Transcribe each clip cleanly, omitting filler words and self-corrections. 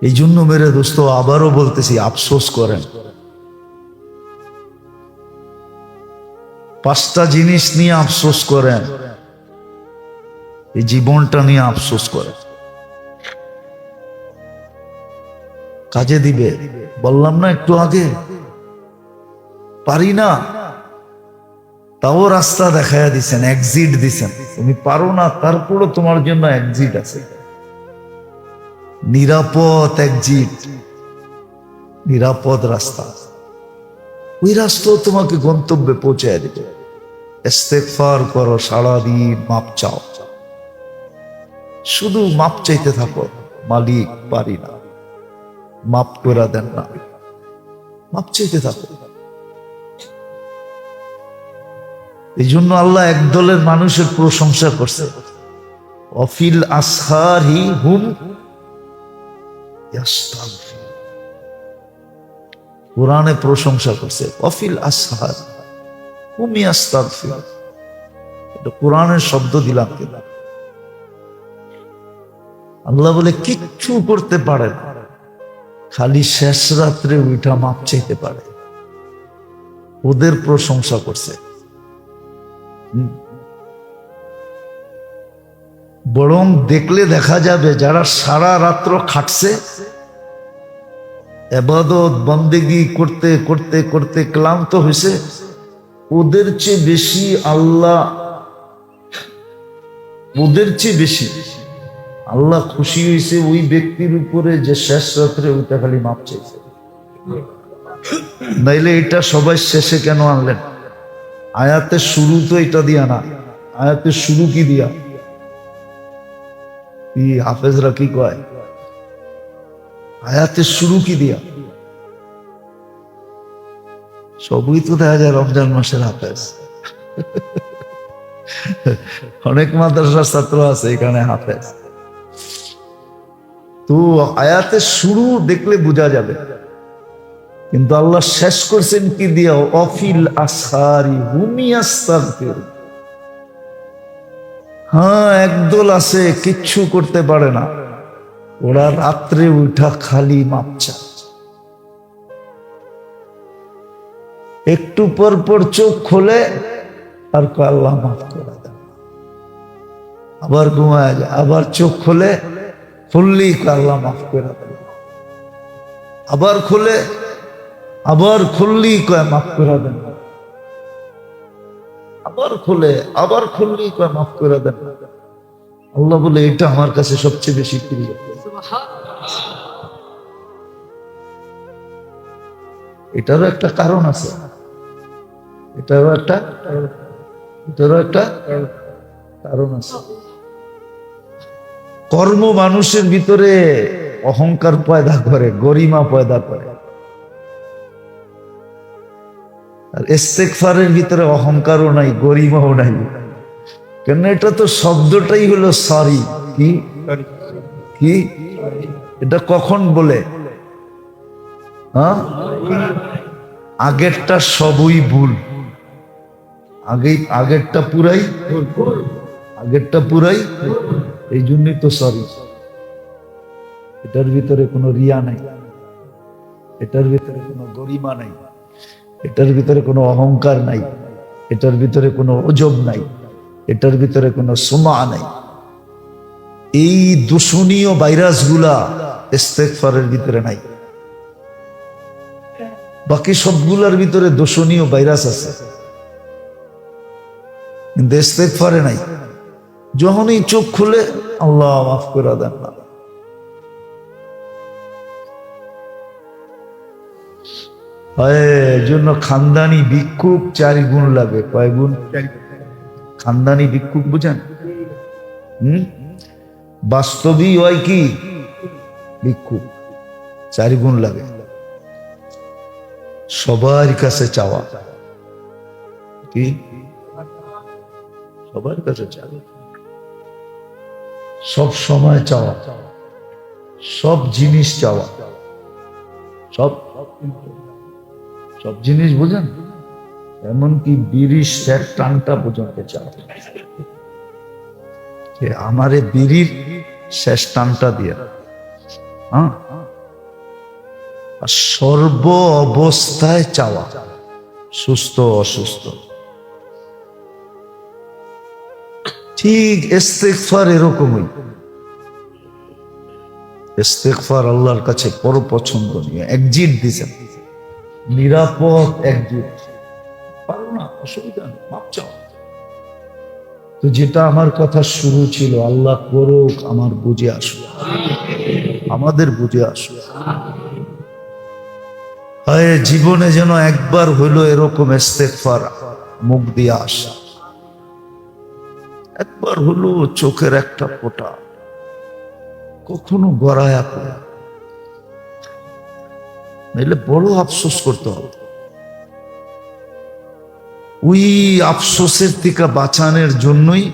এই জন্য মেরে দোস্ত আবারও বলতেছি, আফসোস করেন। 5টা জিনিস নিয়ে আফসোস করেন, এই জীবনটা নিয়ে আফসোস করেন। কাজে দিবে, বললাম না একটু আগে, পারি না, তাও রাস্তা দেখায়া দিছেন, এক্সিট দিছেন। তুমি পারো না, তারপরও তোমার জন্য এক্সিট আছে, নিরাপদ এক্সিট, নিরাপদ রাস্তা। ওই রাস্তাও তোমাকে গন্তব্যে পৌঁছায় দেবে। ইস্তেগফার করো, সারাদিন মাপ চাও, শুধু মাপ চাইতে থাকো। মালিক পারি না, মাপ করে দেন না, মাপ চাইতে থাকো। এই জন্য আল্লাহ একদলের মানুষের প্রশংসা করছে, অফিল আসহারি হুম ইয়াস্তাগফির। কোরআনে প্রশংসা করছে, অফিল আসহার হুম ইয়াস্তাগফির। এটা কোরআনের শব্দ দিলাম কিনা। আল্লাহ বলে কিচ্ছু করতে পারে না, খালি শেষ রাত্রে উঠা মাপ চাইতে পারে। ওদের প্রশংসা করছে। বরং দেখলে দেখা যাবে যারা সারা রাত্র খাটছে, ইবাদত বন্দেগী করতে করতে করতে ক্লান্ত হয়েছে, ওদের চেয়ে বেশি আল্লাহ, ওদের চেয়ে বেশি আল্লাহ খুশি হয়েছে ওই ব্যক্তির উপরে যে শেষ রাত্রে ওইটা খালি মাপ চাইছে। নাইলে এটা সবাই শেষে কেন আনলেন? আয়াতের শুরু তো এটা দিয়া না, আয়াতের শুরু কি দিয়া? হাফেজরা কি কয়, আয়াতের শুরু কি দিয়া? সবই তো দেখা যায় রমজান মাসের হাফেজ। অনেক মাদ্রাসার ছাত্র আছে এখানে হাফেজ। তো আয়াতের শুরু দেখলে বোঝা যাবে, কিন্তু আল্লাহ শেষ করছেন কি দিয়া? অফিল আসহারি হুম ইয়াস্তাগফির। হ্যাঁ, একদল আছে কিচ্ছু করতে পারে না, ওরা রাত্রে উঠা খালি মাপ চায়। একটু পর পর চোখ খোলে আর আল্লাহ মাফ করে দেন, আবার ঘুমায় যায়, আবার চোখ খোলে, খুললেই আল্লাহ মাফ করে দেন, আবার খোলে, আবার খুললেই কয় মাফ করে দেন, আবার খোলে, আবার খুললেই কয় মাফ করে দেন। আল্লাহ বলে এটা আমার কাছে সবচেয়ে বেশি প্রিয়। এটারও একটা কারণ আছে, এটারও একটা কারণ আছে। কর্ম মানুষের ভিতরে অহংকার পয়দা করে, গরিমা পয়দা করে, আর ইস্তেগফারের ভিতরে অহংকারও নাই, গরিমাও নাই। কেন? এটা তো শব্দটাই হলো সরি। কি কি এটা কখন বলে? হ্যাঁ, আগেরটা সবই ভুল, আগেরটা পুরাই, আগেরটা পুরাই, এই জন্যই তো সরি। এটার ভিতরে কোনো রিয়া নাই, এটার ভিতরে কোনো গরিমা নাই, এটার ভিতরে কোনো অহংকার নাই, এটার ভিতরে কোনো অজব নাই, এটার ভিতরে কোনো সুমা নাই। এই দূষণীয় ভাইরাসগুলা ইস্তেগফারের ভিতরে নাই। বাকি সবগুলার ভিতরে দূষণীয় ভাইরাস আছে, কিন্তু ইস্তেগফারে নাই। যখনই চোখ খুলে আল্লাহ মাফ করে দেন না। এই জন্য খানদানি ভিক্ষুক 4 গুণ লাগে। কয় গুণ? খানদানি ভিক্ষুক বুঝেন? বাস্তবিক হয় কি ভিক্ষুক, 4 গুণ লাগে। সবার কাছে চাওয়া, কি সবার কাছে চাওয়া, সব সময় চাওয়া, সব জিনিস চাওয়া, সব সব জিনিস বুঝেন? এমনকি বিড়ির শেষ টানটা পর্যন্ত চাওয়া, আমারে বিড়ির শেষ টানটা দিয়ে। হ্যাঁ, আর সর্ব অবস্থায় চাওয়া, সুস্থ অসুস্থ। ঠিক ইস্তেগফার এরকমই। ইস্তেগফার আল্লাহর কাছে বড় পছন্দনীয়। একজিট দিছেন, নিরাপদ একজিট। পারো না, অসুবিধা নেই, মাপ চাও। তো যেটা আমার কথা শুরু ছিল, আল্লাহ করুক আমার বুঝে আসুক, আমাদের বুঝে আসুক। হয় জীবনে যেন একবার হইলো এরকম ইস্তেগফার মুখ দিয়ে আসা, একবার হলো চোখের একটা ফোঁটা, কখনো গড়ায়া পড়া, নাইলে বড় আফসোস করতে হবে। ওই আফসোসের থেকে বাঁচানোর জন্যই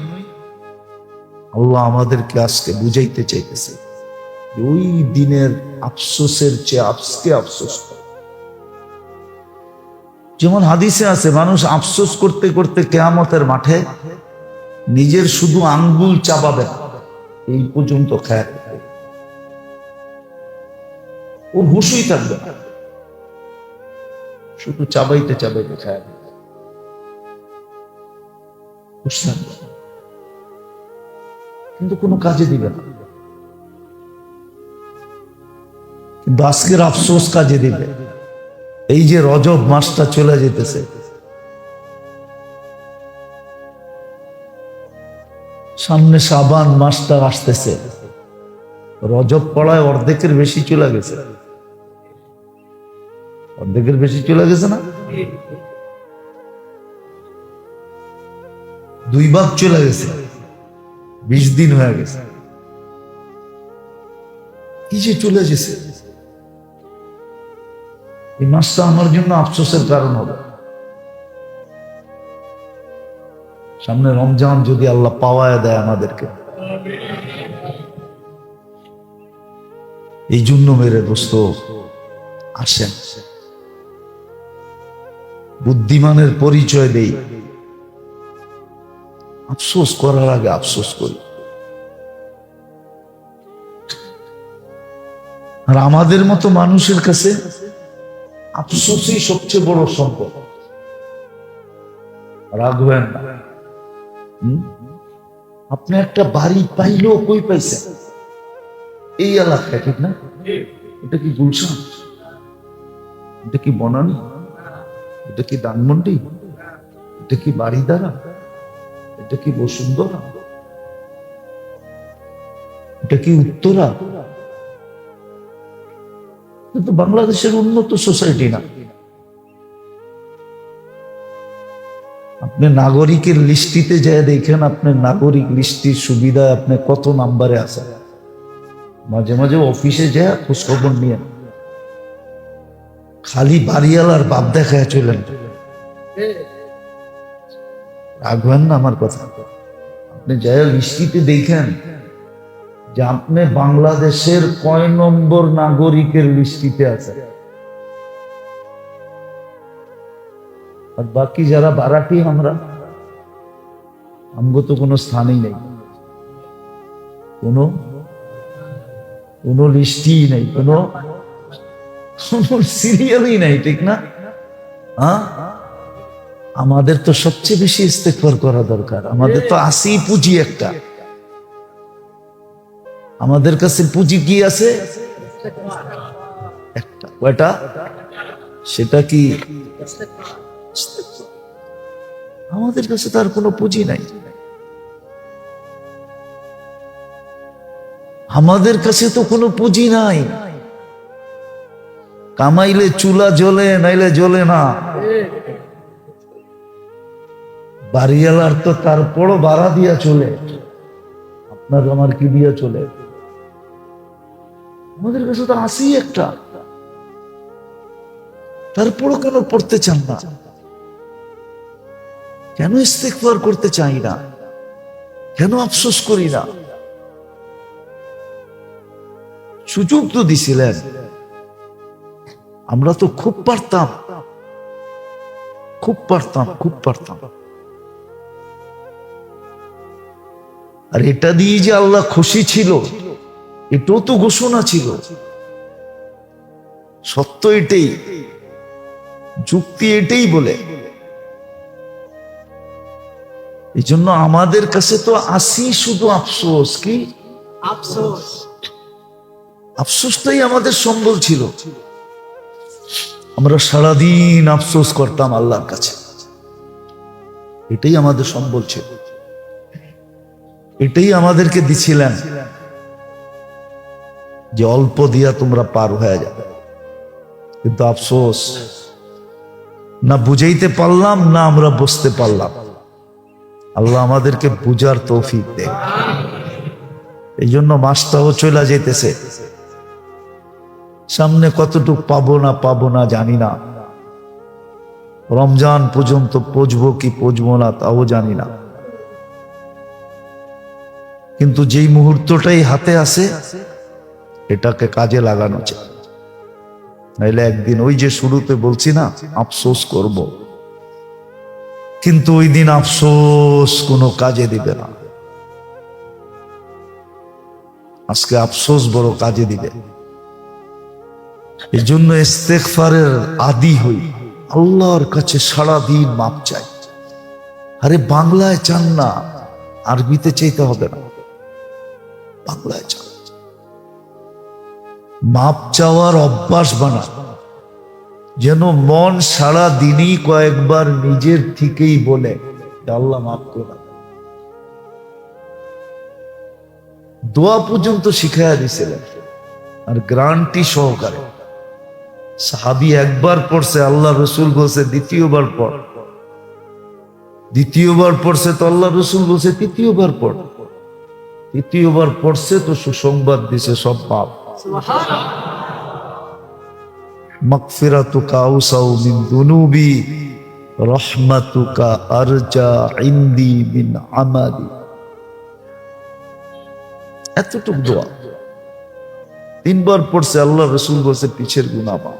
আল্লাহ আমাদেরকে আজকে বুঝাইতে চাইতেছে, ওই দিনের আফসোসের চেয়ে আজকে আফসোস করে। যেমন হাদিসে আছে, মানুষ আফসোস করতে করতে কিয়ামতের মাঠে নিজের শুধু আঙ্গুল চাবাবে না, এই পর্যন্ত খায়, ওর হুঁশই থাকবে না, শুধু চাবাইতে চাবাইতে খায়, হুঁশ থাকবে না, কিন্তু কোনো কাজে দিবে না। কিন্তু আজকের আফসোস কাজে দিবে। এই যে রজব মাসটা চলে যেতেছে, সামনে শাবান মাসটা আসতেছে, রজব পড়ায় অর্ধেকের বেশি চলে গেছে, অর্ধেকের বেশি চলে গেছে না, 2 ভাগ চলে গেছে, 20 দিন হয়ে গেছে। কি যে চলে গেছে, এই মাসটা আমার জন্য আফসোসের কারণ হবে। সামনে রমজান যদি আল্লাহ পাওয়ায় দেয় আমাদেরকে। এই জন্য মেরে দোস্ত আসেন, বুদ্ধিমানের পরিচয় দেই, আফসোস করার আগে আফসোস করি। আর আমাদের মতো মানুষের কাছে আফসোসই সবচেয়ে বড় সম্পদ। রাখবেন না, আপনি একটা বাড়ি পাইলেও কই পাইছেন? এই এলাকায়, ঠিক না? এটা কি গুলশান? এটা কি বনানী? এটা কি ধানমন্ডি? এটা কি বাড়িদারা? এটা কি বসুন্ধরা? এটা কি উত্তরা? কিন্তু বাংলাদেশের উন্নত সোসাইটি না। আপনি নাগরিকের লিস্টিতে যায় দেখেন, আপনি নাগরিক লিস্টির সুবিধায় আপনি কত নাম্বারে আছেন। মাঝে মাঝে অফিসে যায় খোঁজখবর নিয়ে, খালি বাড়িওয়ালার বাপ দেখায় চলেন। রাখবেন না আমার কথা। আপনি যাই লিস্টিতে দেখেন যে আপনি বাংলাদেশের কয় নম্বর নাগরিকের লিস্টিতে আছে, আর বাকি যারা বারাটি আমরা, আমগো তো কোনো স্থানই নেই, কোনো লিস্টই নেই, কোনো সিরিয়ালই নাই, ঠিক না? হ্যাঁ, আমাদের তো সবচেয়ে বেশি ইস্তেগফার করা দরকার। আমাদের তো আসেই পুঁজি একটা, আমাদের কাছে পুঁজি কি আছে? একটা। কয়টা? সেটা কি? আমাদের কাছে তার কোনো পুঁজি নাই। আমাদের কাছে তো কোনো পুঁজি নাই। কামাইলে চুলা জ্বলে, নাইলে জ্বলে না। বাড়িওয়ালার তো তারপরও ভাড়া দিয়া চলে, আপনার আমার কি দিয়া চলে? আমাদের কাছে তো আসি একটা, তারপরও কেন পড়তে চান না? কেন ইস্তেগফার করতে চাই না? কেন আফসোস করি না? সুযোগ তো দিছিলেন, আমরা তো খুব পারতাম, খুব পারতাম, খুব পারতাম। আর এটা দিয়ে যে আল্লাহ খুশি ছিল, এটাও তো ঘোষণা ছিল। সত্য এটাই, যুক্তি এটাই বলে। এই জন্য আমাদের কাছে তো আসি শুধু আফসোস। কি আফসোস? আফসোসটাই আমাদের সম্বল ছিল। আমরা সারাদিন আফসোস করতাম আল্লাহর কাছে, এটাই আমাদের সম্বল ছিল, এটাই আমাদেরকে দিছিলেন যে অল্প দিয়া তোমরা পার হয়ে যাবে। কিন্তু আফসোস, না বুঝাইতে পারলাম, না আমরা বুঝতে পারলাম। আল্লাহ আমাদেরকে বুঝার তৌফিক দেয়। এই জন্য মাসটাও চলে যেতেছে, সামনে কতটুক পাবো না জানি না। রমজান পর্যন্ত পৌঁছবো কি পৌঁছবো না তাও জানি না। কিন্তু যেই মুহূর্তটাই হাতে আসে এটাকে কাজে লাগানো চাই, নাইলে একদিন ওই যে শুরুতে বলছি না আফসোস করব, কিন্তু ওই দিন আফসোস কোনো কাজে দিবে না। আজকে আফসোস বড় কাজে দিবে। এই জন্য ইস্তেগফারের আদি হই, আল্লাহর কাছে সারাদিন মাপ চাই। আরে বাংলায় চান না, আরবিতে চাইতে হবে না, বাংলায় চান। মাপ চাওয়ার অভ্যাস বানা, যেন মন সারা দিনই কয়েকবার নিজের থেকেই বলে আল্লাহ মাফ করে। দোয়া পর্যন্ত শিখাইয়া দিছিলেন, আর গ্রান্টি সহকারে। সাহাবী একবার পড়ছে, আল্লাহ রসুল বলছে দ্বিতীয়বার পড়, দ্বিতীয়বার পড়ছে তো আল্লাহ রসুল বলছে তৃতীয়বার পড়, তৃতীয়বার পড়ছে তো সুসংবাদ দিছে সব পাপ। মাগফিরাতুকা আওসাউ মিন দুনুবি রাহমাতুকা আরজা ইনদি মিন আমালি। এতটুক দোয়া তিনবার পড়ছে, আল্লাহ রসুল বলছে পিছের গুনাহ মাফ।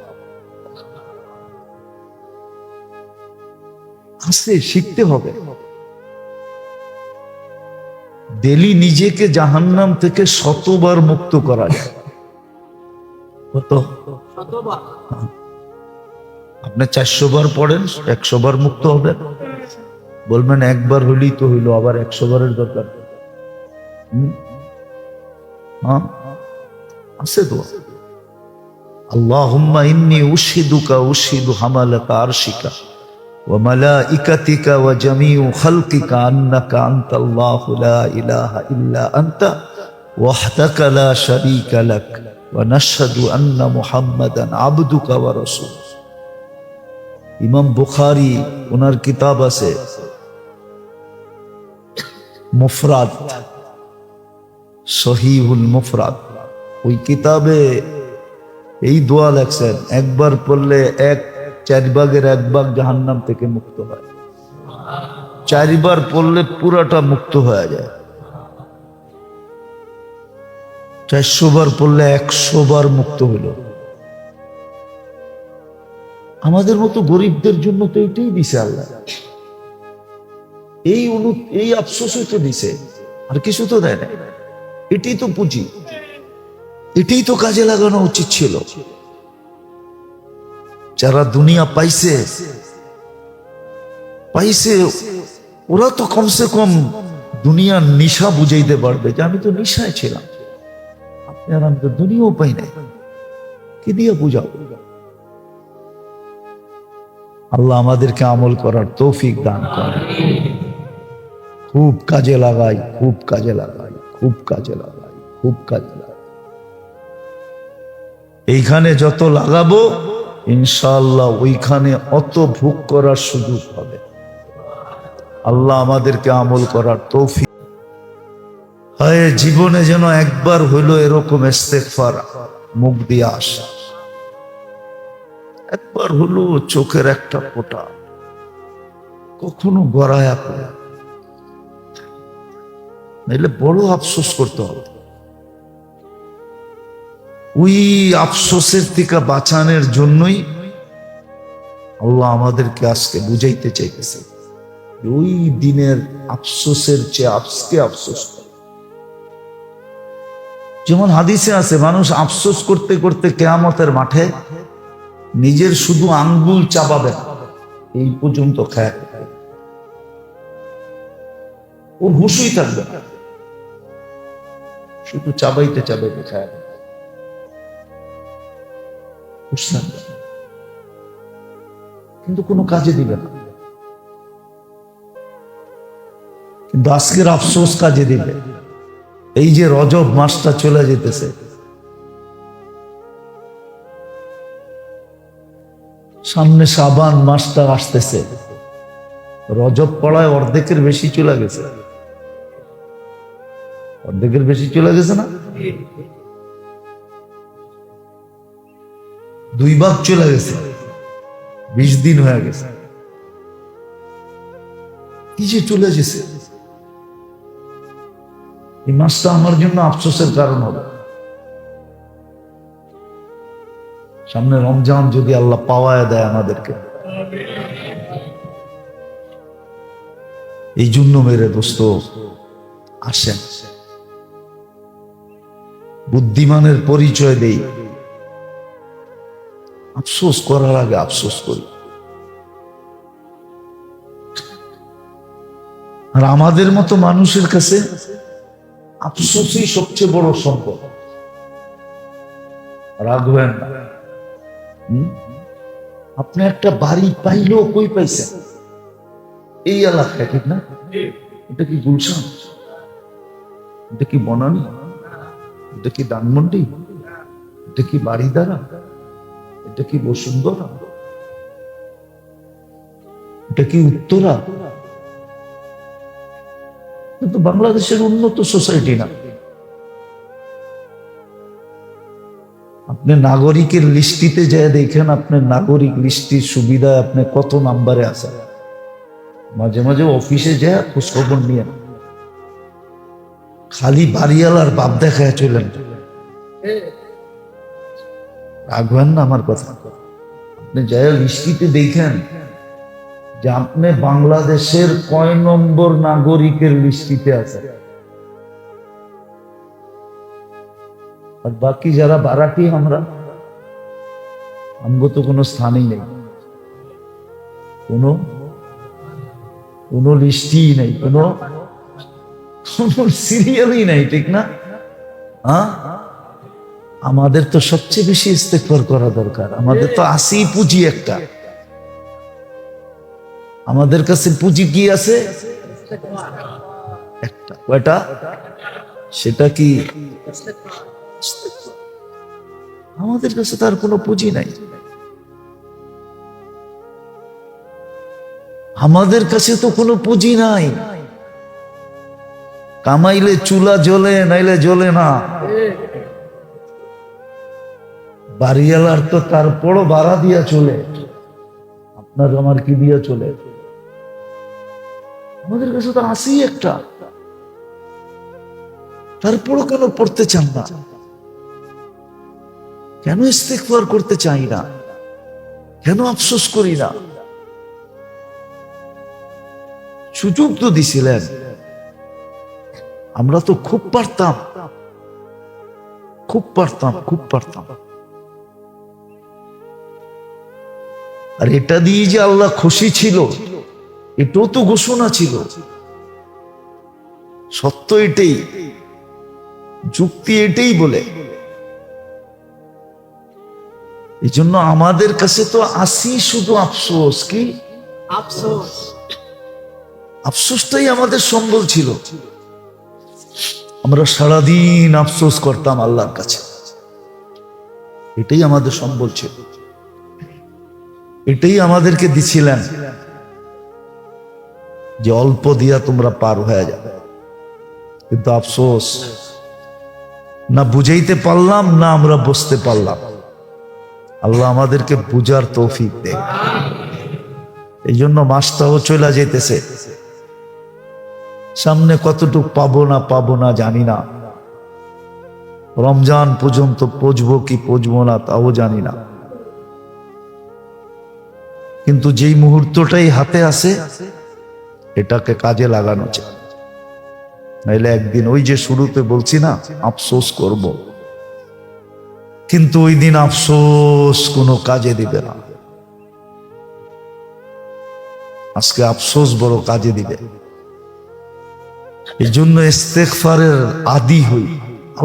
আসে শিখতে হবে। ডেলি নিজেকে জাহান্নাম থেকে 100 বার মুক্ত করা যায়। কত? 100 বার। আপনি 400 বার পড়েন, 100 বার মুক্ত হবে। বলবেন একবার হইলেই তো হইলো, আবার 100 বারের দরকার। হ্যাঁ আছে তো। আল্লাহুম্মা ইন্নী উশহিদুকা উশহিদু হামালাতা আরশিকা ওয়া মালাইকাতিকা ওয়া জামিউ খালকিকা আন্নাকা আনতাল্লাহু লা ইলাহা ইল্লা আনতা ওয়াহদাকা লা শারীকা লাক ওয়া নাশহাদু আন্না মুহাম্মাদান আবদুকা ওয়া রাসূলুক। ইমাম বুখারী ওনার কিতাব আছে মুফরাদ, সহিহুল মুফরাদ। ওই কিতাবে এই দোয়া লেখছেন, একবার পড়লে 1/4 জাহান্নাম থেকে মুক্ত হয়, 4 বার পড়লে পুরাটা মুক্ত হয়ে যায়, 400 বার পড়লে 100 বার মুক্ত হইল। আমাদের মতো গরিবদের জন্য তো এটাই দিছে আল্লাহ, এই আফসোসই তো দিছে, আর কিছু তো দেয় না। এটাই তো পুঁজি, এটাই তো কাজে লাগানো উচিত ছিল। যারা দুনিয়া পাইছে ওরা তো কমসে কম দুনিয়ার নিশা বুঝাইতে পারবে যে আমি তো নিশায় ছিলাম, আপনি আর আমি তো দুনিয়াও পাই নাই, কি দিয়ে বুঝাও? আল্লাহ আমাদেরকে আমল করার তৌফিক দান করে। খুব কাজে লাগাই, খুব কাজে লাগাই, খুব কাজে লাগাই, খুব কাজে লাগাই। এইখানে যত লাগাবো ইনশাআল্লাহ ওইখানে অত ভোগ করার সুযোগ হবে। আল্লাহ আমাদেরকে আমল করার তৌফিক। হয় জীবনে যেন একবার হইলো এরকম ইস্তেগফার মুখ দিয়ে আসা, একবার হলো চোখের একটা ফোঁটা, কখনো গড়ায়া পড়ে, নাইলে বড় আফসোস করতে হবে। ওই আফসোসের থেকে বাঁচানোর জন্যই আল্লাহ আমাদেরকে আজকে বুঝাইতে চাইতেছে, ওই দিনের আফসোসের চেয়ে আজকে আফসোস করে। যেমন হাদিসে আছে, মানুষ আফসোস করতে করতে কিয়ামতের মাঠে নিজের শুধু আঙ্গুল চাবাবে না, এই পর্যন্ত খায়, ওর হুঁশই থাকবে না, শুধু চাবাইতে চাবাইতে খায়, হুঁশ থাকবে না। কিন্তু কোনো কাজে দিবে না। কিন্তু আজকের আফসোস কাজে দিবে। এই যে রজব মাসটা চলে যেতেছে, সামনে শাবান মাসটা আসতেছে, রজব পড়ায় অর্ধেকের বেশি চলে গেছে, অর্ধেকের বেশি চলে গেছে না, 2 ভাগ চলে গেছে, 20 দিন হয়ে গেছে। কি যে চলে গেছে, এই মাসটা আমার জন্য আফসোসের কারণ হবে। সামনে রমজান যদি আল্লাহ পাওয়ায় দেয় আমাদেরকে। এই জন্য মেরে দোস্ত আসেন, বুদ্ধিমানের পরিচয় দেই, আফসোস করার আগে আফসোস করি। আর আমাদের মতো মানুষের কাছে আফসোসই সবচেয়ে বড় সম্পদ। রাখবেন না। আপনি একটা বাড়ি পাইলেও কই পাইছেন? এই এলাকায়, ঠিক না? এটা কি গুলশান? এটা কি বনানী? এটা কি ধানমন্ডি? এটা কি বাড়িদারা? এটা কি বসুন্ধরা? এটা কি উত্তরা? কিন্তু বাংলাদেশের উন্নত সোসাইটি না। আপনি নাগরিকের লিস্টিতে যায় দেখেন, আপনার নাগরিক লিস্টির সুবিধায় আপনি কত নাম্বারে আছেন। মাঝে মাঝে অফিসে যায় খোঁজখবর নিয়ে, খালি বাড়িওয়ালার বাপ দেখায় চলেন। রাখবেন না আমার কথা। আপনি যায় লিস্টিতে দেখেন যে আপনি বাংলাদেশের কয় নম্বর নাগরিকের লিস্টিতে আছে, আর বাকি যারা বারাটি আমরা তো কোনো স্থানই নেই, কোনো লিস্টই নেই, কোনো সিরিয়ালই নেই, ঠিক না? হ্যাঁ, আমাদের তো সবচেয়ে বেশি ইস্তেগফার করা দরকার। আমাদের তো আসি পুঁজি একটা, আমাদের কাছে পুঁজি কি আছে? একটা। কয়টা? সেটা কি? আমাদের কাছে তার কোনো পুঁজি নাই। আমাদের কাছে তো কোনো পুঁজি নাই। কামাইলে চুলা জ্বলে, নাইলে জ্বলে না। বাড়িওয়ালার তো তারপরও ভাড়া দিয়া চলে, আপনার আমার কি দিয়া চলে? আমাদের কাছে তো আসি একটা, তারপরও কেন পড়তে চান না? কেন ইস্তেগফার করতে চাই না? কেন আফসোস করি না? সুযোগ তো দিছিলেন, আমরা তো খুব পারতাম, খুব পারতাম, খুব পারতাম। আর এটা দিয়ে যে আল্লাহ খুশি ছিল, এটাও তো ঘোষণা ছিল। সত্য এটাই, যুক্তি এটাই বলে। এই জন্য আমাদের কাছে তো আসি শুধু আফসোস। কি আফসোস? আফসোসটাই আমাদের সম্বল ছিল। আমরা সারাদিন আফসোস করতাম আল্লাহর কাছে, এটাই আমাদের সম্বল ছিল, এটাই আমাদেরকে দিছিলেন যে অল্প দিয়া তোমরা পার হয়ে যাবে। কিন্তু আফসোস, না বুঝাইতে পারলাম, না আমরা বুঝতে পারলাম। আল্লাহ আমাদেরকে বুঝার তৌফিক দেয়। এই জন্য মাসটাও চলে যেতেছে, সামনে কতটুক পাবো না জানি না। রমজান পর্যন্ত পৌঁছবো কি পৌঁছবো না তাও জানি না। কিন্তু যেই মুহূর্তটাই হাতে আছে, এটাকে কাজে লাগানো চাই, নাইলে একদিন ওই যে শুরুতে বলছি না, আফসোস করব। কিন্তু ওই দিন আফসোস কোনো কাজে দিবে না। আজকে আফসোস বড় কাজে দিবে। এই জন্য ইস্তেগফারের আদি হই,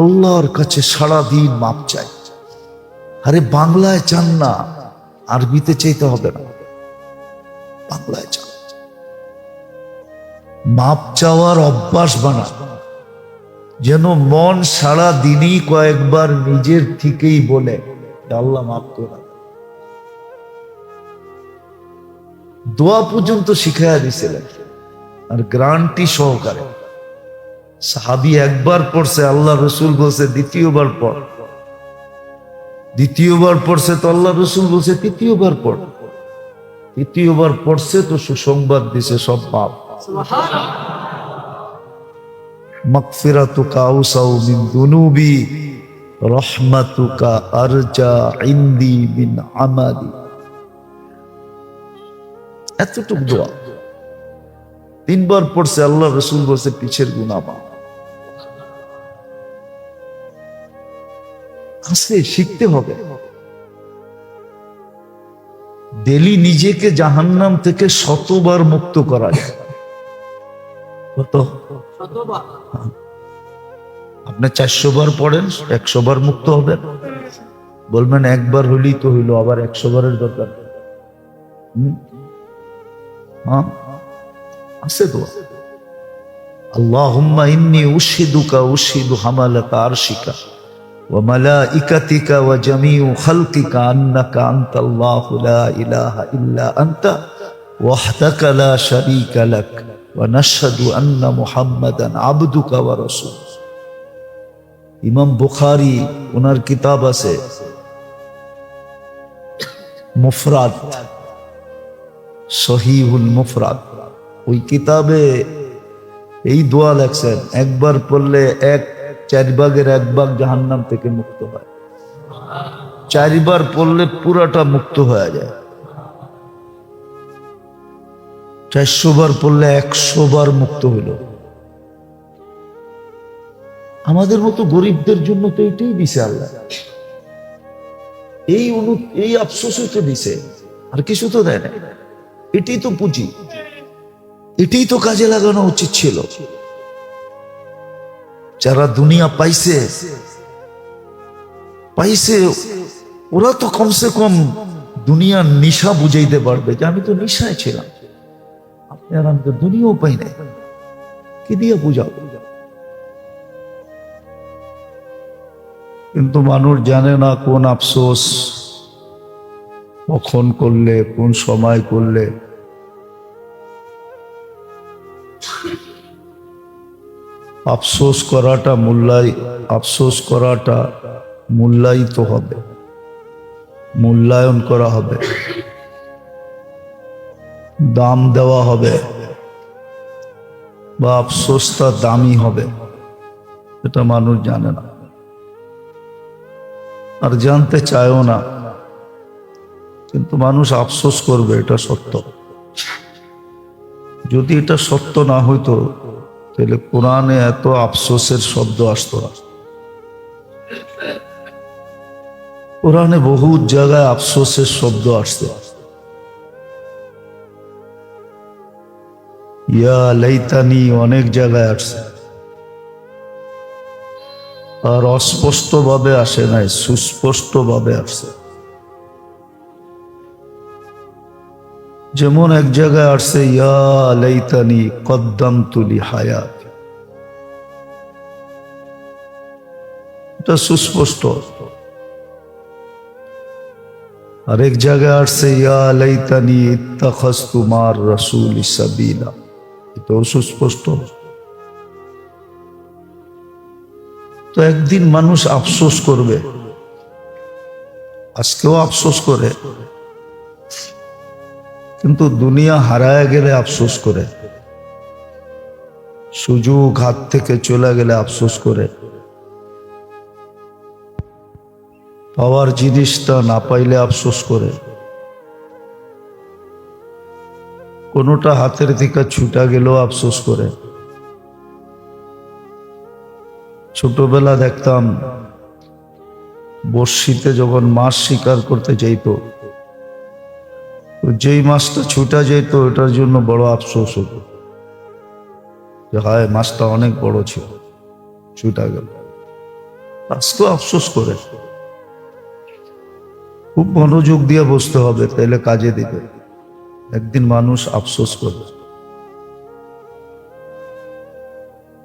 আল্লাহর কাছে সারাদিন মাপ চাই। আরে বাংলায় চান না, আরবিতে চাইতে হবে না, বাংলায় চান। মাপ চাওয়ার অভ্যাস বানা, যেন মন সারা দিনই কয়েকবার নিজের থেকেই বলে আল্লাহ মাফ করা। দোয়া পর্যন্ত শিখাইয়া দিছিলেন, আর গ্রান্টি সহকারে। সাহাবী একবার পড়ছে, আল্লাহ রসুল বলছে দ্বিতীয়বার পড়। দ্বিতীয়বার পড়ছে তো আল্লাহ রসুল বলছে তৃতীয়বার পড়। তৃতীয়বার পড়ছে তো সুসংবাদ দিছে সব পাপ। মাগফিরাতুকা আউসাউ মিন দুনুবি রহমাতুকা আরজা ইনদি মিন আমালি। এতটুক দোয়া তিনবার পড়ছে, আল্লাহ রসুল বলছে পিছের গুনাহ মাফ। আজকে শিখতে হবে। ডেলি নিজেকে জাহান্নাম থেকে 100বার মুক্ত করা যায়। কত? 100 বার। আপনি 400 বার পড়েন, 100 বার মুক্ত হবেন। বলবেন একবার হইলেই তো হইলো, আবার 100 বারের দরকার। হ্যাঁ, আছে তো। আল্লাহুম্মা ইন্নী উশহিদুকা উশহিদু হামালাতা আরশিকা ওয়া মালাইকাতিকা ওয়া জামিউ খালকিকা আন্নাকা আনতাল্লাহু লা ইলাহা ইল্লা আনতা ওয়াহদাকা লা শারীকা লাক ওয়া নাশহাদু আন্না মুহাম্মাদান আবদুকা ওয়া রাসূলুক। ইমাম বুখারী ওনার কিতাব আছে মুফরাদ, সহিহুল মুফরাদ। ওই কিতাবে এই দোয়া লেখছেন, একবার পড়লে 1/4 জাহান্নাম থেকে মুক্ত হয়। 4 বার পড়লে পুরাটা মুক্ত হয়ে যায়। 400 বার পড়লে 100 বার মুক্ত হইল। আমাদের মতো গরিবদের জন্য তো এটাই দিছে আল্লাহ। এই আফসোসও তো দিছে, আর কিছু তো দেয় না। এটাই তো পুঁজি, এটাই তো কাজে লাগানো উচিত ছিল। যারা দুনিয়া পাইছে ওরা তো কমসে কম দুনিয়ার নিশা বুঝাইতে পারবে যে আমি তো নিশায় ছিলাম। আপনি আর আমি তো দুনিয়াও পাই নাই, কি দিয়ে বুঝাও? কিন্তু মানুষ জানে না কোন আফসোস কখন করলে, কোন সময় করলে। আফসোস করাটা মূল্যায়িত হবে, মূল্যায়ন করা হবে, দাম দেওয়া হবে, বা আফসোসটা দামি হবে। এটা মানুষ জানে না, আর জানতে চায়ও না। কিন্তু মানুষ আফসোস করবে, এটা সত্য। যদি এটা সত্য না হইতো তাহলে কোরআনে এত আফসোসের শব্দ আসতো না। কোরআনে বহু জায়গায় আফসোসের শব্দ আসছে। ইয়া লাইতানি অনেক জায়গায় আসছে, আর অস্পষ্ট ভাবে আসে নাই, সুস্পষ্ট ভাবে আসছে। যেমন এক জায়গায় আসছে ইয়া লাইতানি কদ্দামতু লি হায়াতি, এটা সুস্পষ্ট। আরেক জায়গায় আসছে ইয়া লাইতানি ইত্তাখাযতু মা'আর রাসূলি সাবিলা, এটাও সুস্পষ্ট। তো একদিন মানুষ আফসোস করবে, আজকেও আফসোস করে, কিন্তু দুনিয়া হারায় গেলে আফসোস করে, সুযোগ হাত থেকে চলে গেলে আফসোস করে, পাওয়ার জিনিসটা না পাইলে আফসোস করে, কোনোটা হাতের থেকে ছুটা গেলেও আফসোস করে। ছোটবেলা দেখতাম বর্ষিতে যখন মাছ শিকার করতে যেত, তো যেই মাছটা ছুটা যেত ওটার জন্য বড় আফসোস হতো যে হায় মাছটা অনেক বড় ছিল, ছুটা গেল। আজকেও আফসোস করে। খুব মনোযোগ দিয়ে বসতে হবে, তাইলে কাজে দিবে। একদিন মানুষ আফসোস করবে।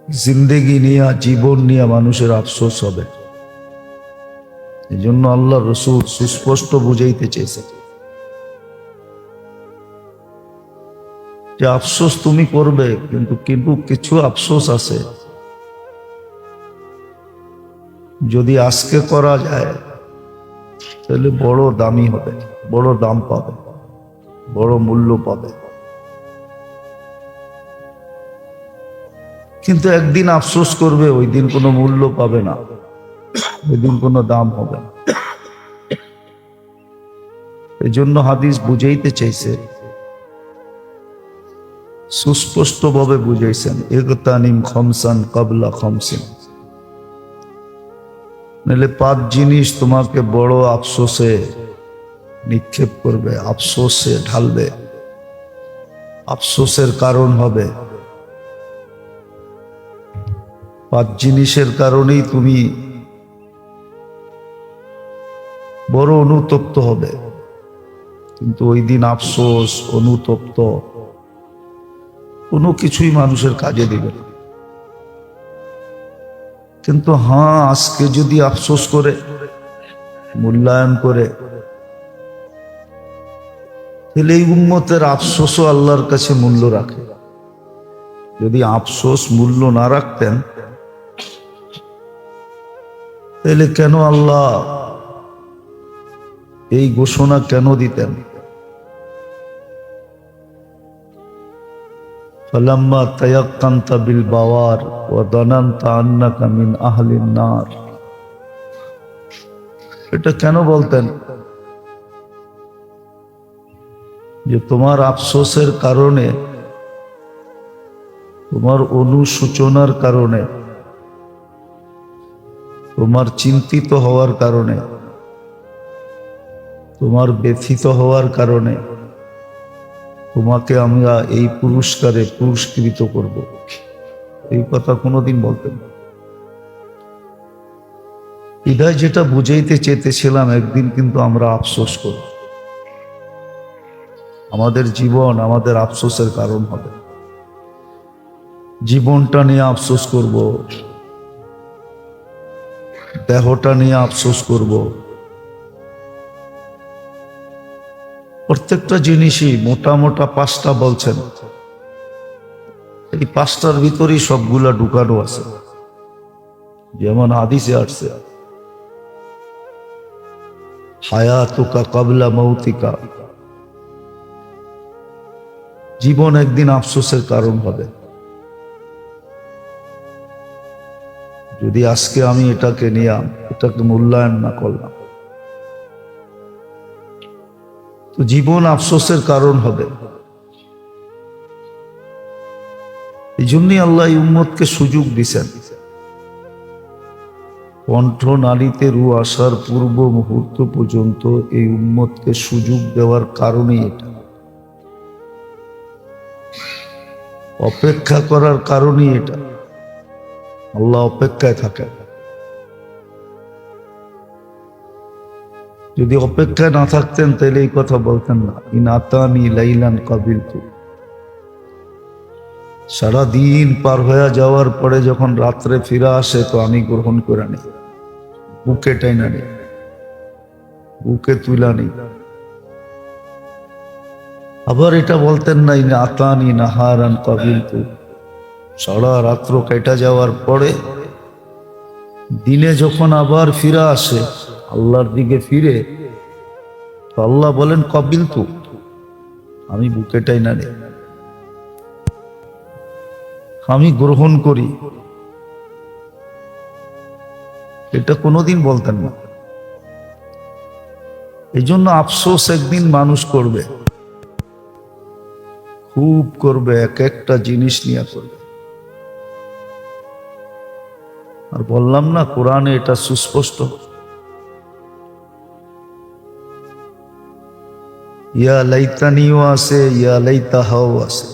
জিন্দেগি নিয়ে, জীবন নিয়ে মানুষের আফসোস হবে। এই জন্য আল্লাহ রসুল সুস্পষ্ট বুঝাইতে চেয়েছে যে আফসোস তুমি করবে, কিন্তু কিন্তু কিছু আফসোস আছে যদি আজকে করা যায় তাহলে বড় দামি হবে, বড় দাম পাবে, বড় মূল্য পাবে। কিন্তু একদিন আফসোস করবে, ওই দিন কোনো মূল্য পাবে না, ওই দিন কোনো দাম হবে না। এই জন্য হাদিস বুঝাইতে চাইছে, সুস্পষ্টভাবে বুঝাইছেন, ইগতানিম খামসান ক্বাবলা খামসিন। নাহলে 5 জিনিস তোমাকে বড় আফসোসে নিক্ষেপ করবে, আফসোসে ঢালবে, আফসোসের কারণ হবে। 5 জিনিসের কারণেই তুমি বড় অনুতপ্ত হবে, কিন্তু ওই দিন আফসোস, অনুতপ্ত কোনো কিছুই মানুষের কাজে দিবে না। কিন্তু হ্যাঁ, আজকে যদি আফসোস করে, মূল্যায়ন করে, তাহলে এই উম্মতের আফসোসও আল্লাহর কাছে মূল্য রাখে। যদি আফসোস মূল্য না রাখতেন তাহলে কেন আল্লাহ এই ঘোষণা কেন দিতেন? ফালাম্মা তায়াক্কানতা বিল বাওয়ার ওয়া দানানতা আন্নাকা মিন আহলিন নার, এটা কেন বলতেন? যে তোমার আফসোসের কারণে, তোমার অনুশোচনার কারণে, তোমার চিন্তিত হওয়ার কারণে, তোমার ব্যথিত হওয়ার কারণে তোমাকে আমরা এই পুরস্কারে পুরস্কৃত করব। এই কথা কোনোদিন বলতেন না। হৃদয় যেটা বুঝাইতে চেয়েছিলাম, একদিন কিন্তু আমরা আফসোস করব। আমাদের জীবন আমাদের আফসোসের কারণ হবে। জীবনটা নিয়ে আফসোস করব, দেহটা নিয়ে আফসোস করব। প্রত্যেকটা জিনিসই মোটা মোটা 5টা বলছেন, এই 5টার ভিতরেই সবগুলা ঢুকানো আছে। যেমন হাদিসে আসছে, হায়াতুকা ক্বাবলা মাউতিকা, জীবন একদিন আফসোসের কারণ হবে। যদি আজকে আমি এটাকে নিলাম, এটাকে মূল্যায়ন না করলাম, তো জীবন আফসোসের কারণ হবে। এই জন্যই আল্লাহ এই উম্মতকে সুযোগ দিছেন। কণ্ঠ নালীতে রূহ আসার পূর্ব মুহূর্ত পর্যন্ত এই উম্মতকে সুযোগ দেওয়ার কারণেই এটা, অপেক্ষা করার কারণেই এটা। আল্লাহ অপেক্ষায় থাকেন। যদি অপেক্ষায় না থাকতেন তাহলে এই কথা বলতেন না, ইন আতানি লাইলান কাবিলতু। সারাদিন পার হয়ে যাওয়ার পরে যখন রাত্রে ফিরে আসে, তো আমি গ্রহণ করে নিই, বুকে টাইনা নিই, বুকে তুলা নিই। আবার এটা বলতেন না, ইন আতানি নাহারান কাবিলতু। সারা রাত্র কেটে যাওয়ার পরে দিনে যখন আবার ফিরে আসে, আল্লাহর দিকে ফিরে, তো আল্লাহ বলেন কাবিলতু, আমি বুকে টাইনা নিই, আমি গ্রহণ করি। এটা কোনোদিন বলতেন না। এই জন্য আফসোস একদিন মানুষ করবে, খুব করবে, এক একটা জিনিস নিয়ে করবে। আর বললাম না, কোরআনে এটা সুস্পষ্ট, ইয়া লাইতানিও আছে, ইয়া লাইতাহাও আছে।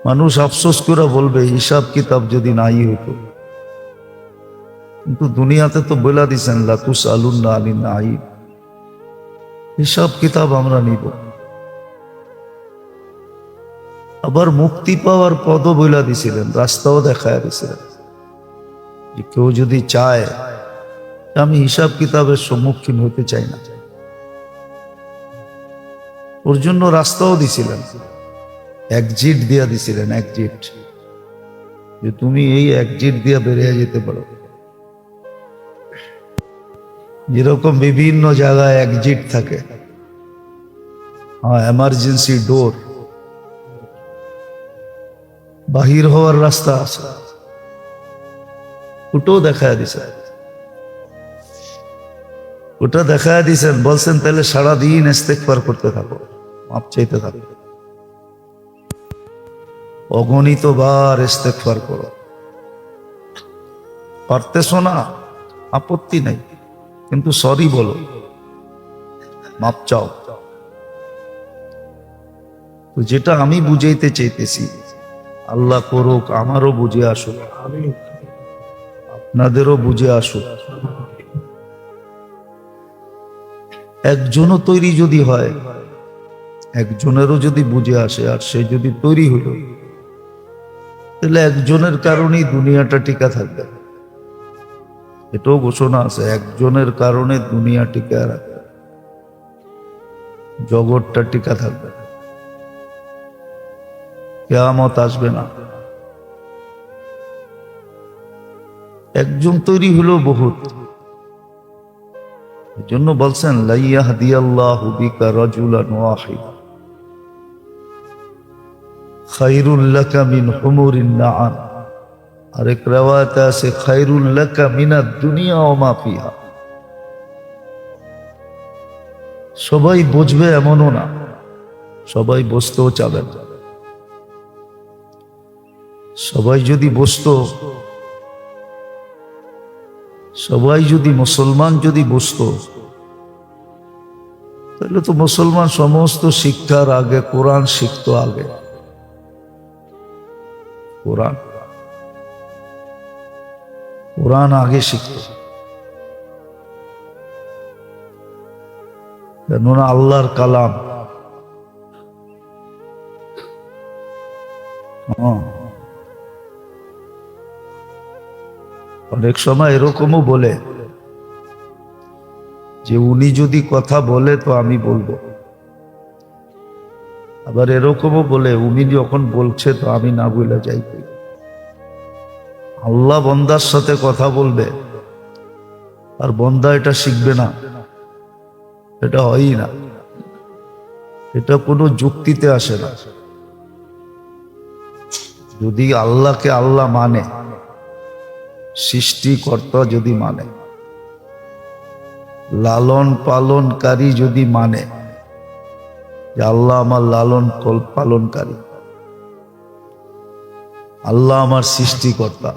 মানুষ আফসোস করে বলবে হিসাব কিতাব যদি নাই হইতো, কিন্তু দুনিয়াতে তো বলে দিছেন লা তুসআলুন্না আনিন নাঈম, হিসাব কিতাব আমরা নিব। আবার মুক্তি পাওয়ার পদও বইলা দিছিলেন, রাস্তাও দেখায় দিছিলেন যে কেউ যদি চায় আমি হিসাব কিতাবের সম্মুখীন হতে চাই না, ওর জন্য রাস্তাও দিছিলেন, এক্সিট দিয়া দিছিলেন, এক্সিট, যে তুমি এই এক্সিট দিয়া বেরিয়ে যেতে পারো। যেরকম বিভিন্ন জায়গায় এক্সিট থাকে, হ্যাঁ, এমার্জেন্সি ডোর, বাহির হওয়ার রাস্তা আছে, ওটাও দেখায় দিছে, ওটা দেখায় দিছেন। বলছেন তাহলে সারাদিন ইস্তেগফার করতে থাকো, মাপ চাইতে থাকো, অগণিত বার ইস্তেগফার করো। পারতেছো না, আপত্তি নাই, কিন্তু সরি বলো, মাপ চাও। তো যেটা আমি বুঝাইতে চাইতেছি, আল্লাহ করুক আমারও বুঝে আসুক, আপনাদেরও বুঝে আসুক। একজনও তৈরি যদি হয়, একজনেরও যদি বুঝে আসে, আর সে যদি তৈরি হইল, তাহলে একজনের কারণেই দুনিয়াটা টিকা থাকবে। এটাও ঘোষণা আছে, একজনের কারণে দুনিয়া টিকা রাখবে, জগৎটা টিকা থাকবে, কিয়ামত আসবে না। একজন তৈরি হলো বহুত। এজন্য বলছেন লা ইয়াহদিয়াল্লাহু বিকা রাজুলান ওয়াহিদা খায়রুল লাকা মিন হুমুরিন নাআম। আরেক riwayate আছে খায়রুল লাকা মিনাদ দুনিয়া ওয়া মা ফিহা। সবাই বুঝবে এমনও না, সবাই বুঝতেও চাবে না। সবাই যদি বুঝতো, সবাই যদি মুসলমান যদি বুঝতো, তাহলে তো মুসলমান সমস্ত শিক্ষার আগে কোরআন শিখতো। আগে কোরআন কোরআন আগে শিখতো, কেননা আল্লাহর কালাম। অনেক সময় এরকমও বলে যে উনি যদি কথা বলে তো আমি বলবো, আবার এরকমও বলে উনি যখন বলছে তো আমি না বলে যাই। আল্লাহ বন্দার সাথে কথা বলবে আর বন্দা এটা শিখবে না, এটা হয়ই না, এটা কোনো যুক্তিতে আসে না। যদি আল্লাহকে আল্লাহ মানে, সৃষ্টিকর্তা যদি মানে, লালন পালনকারী যদি মানে যে আল্লাহ আমার লালন পালনকারী, আল্লাহ আমার সৃষ্টিকর্তা,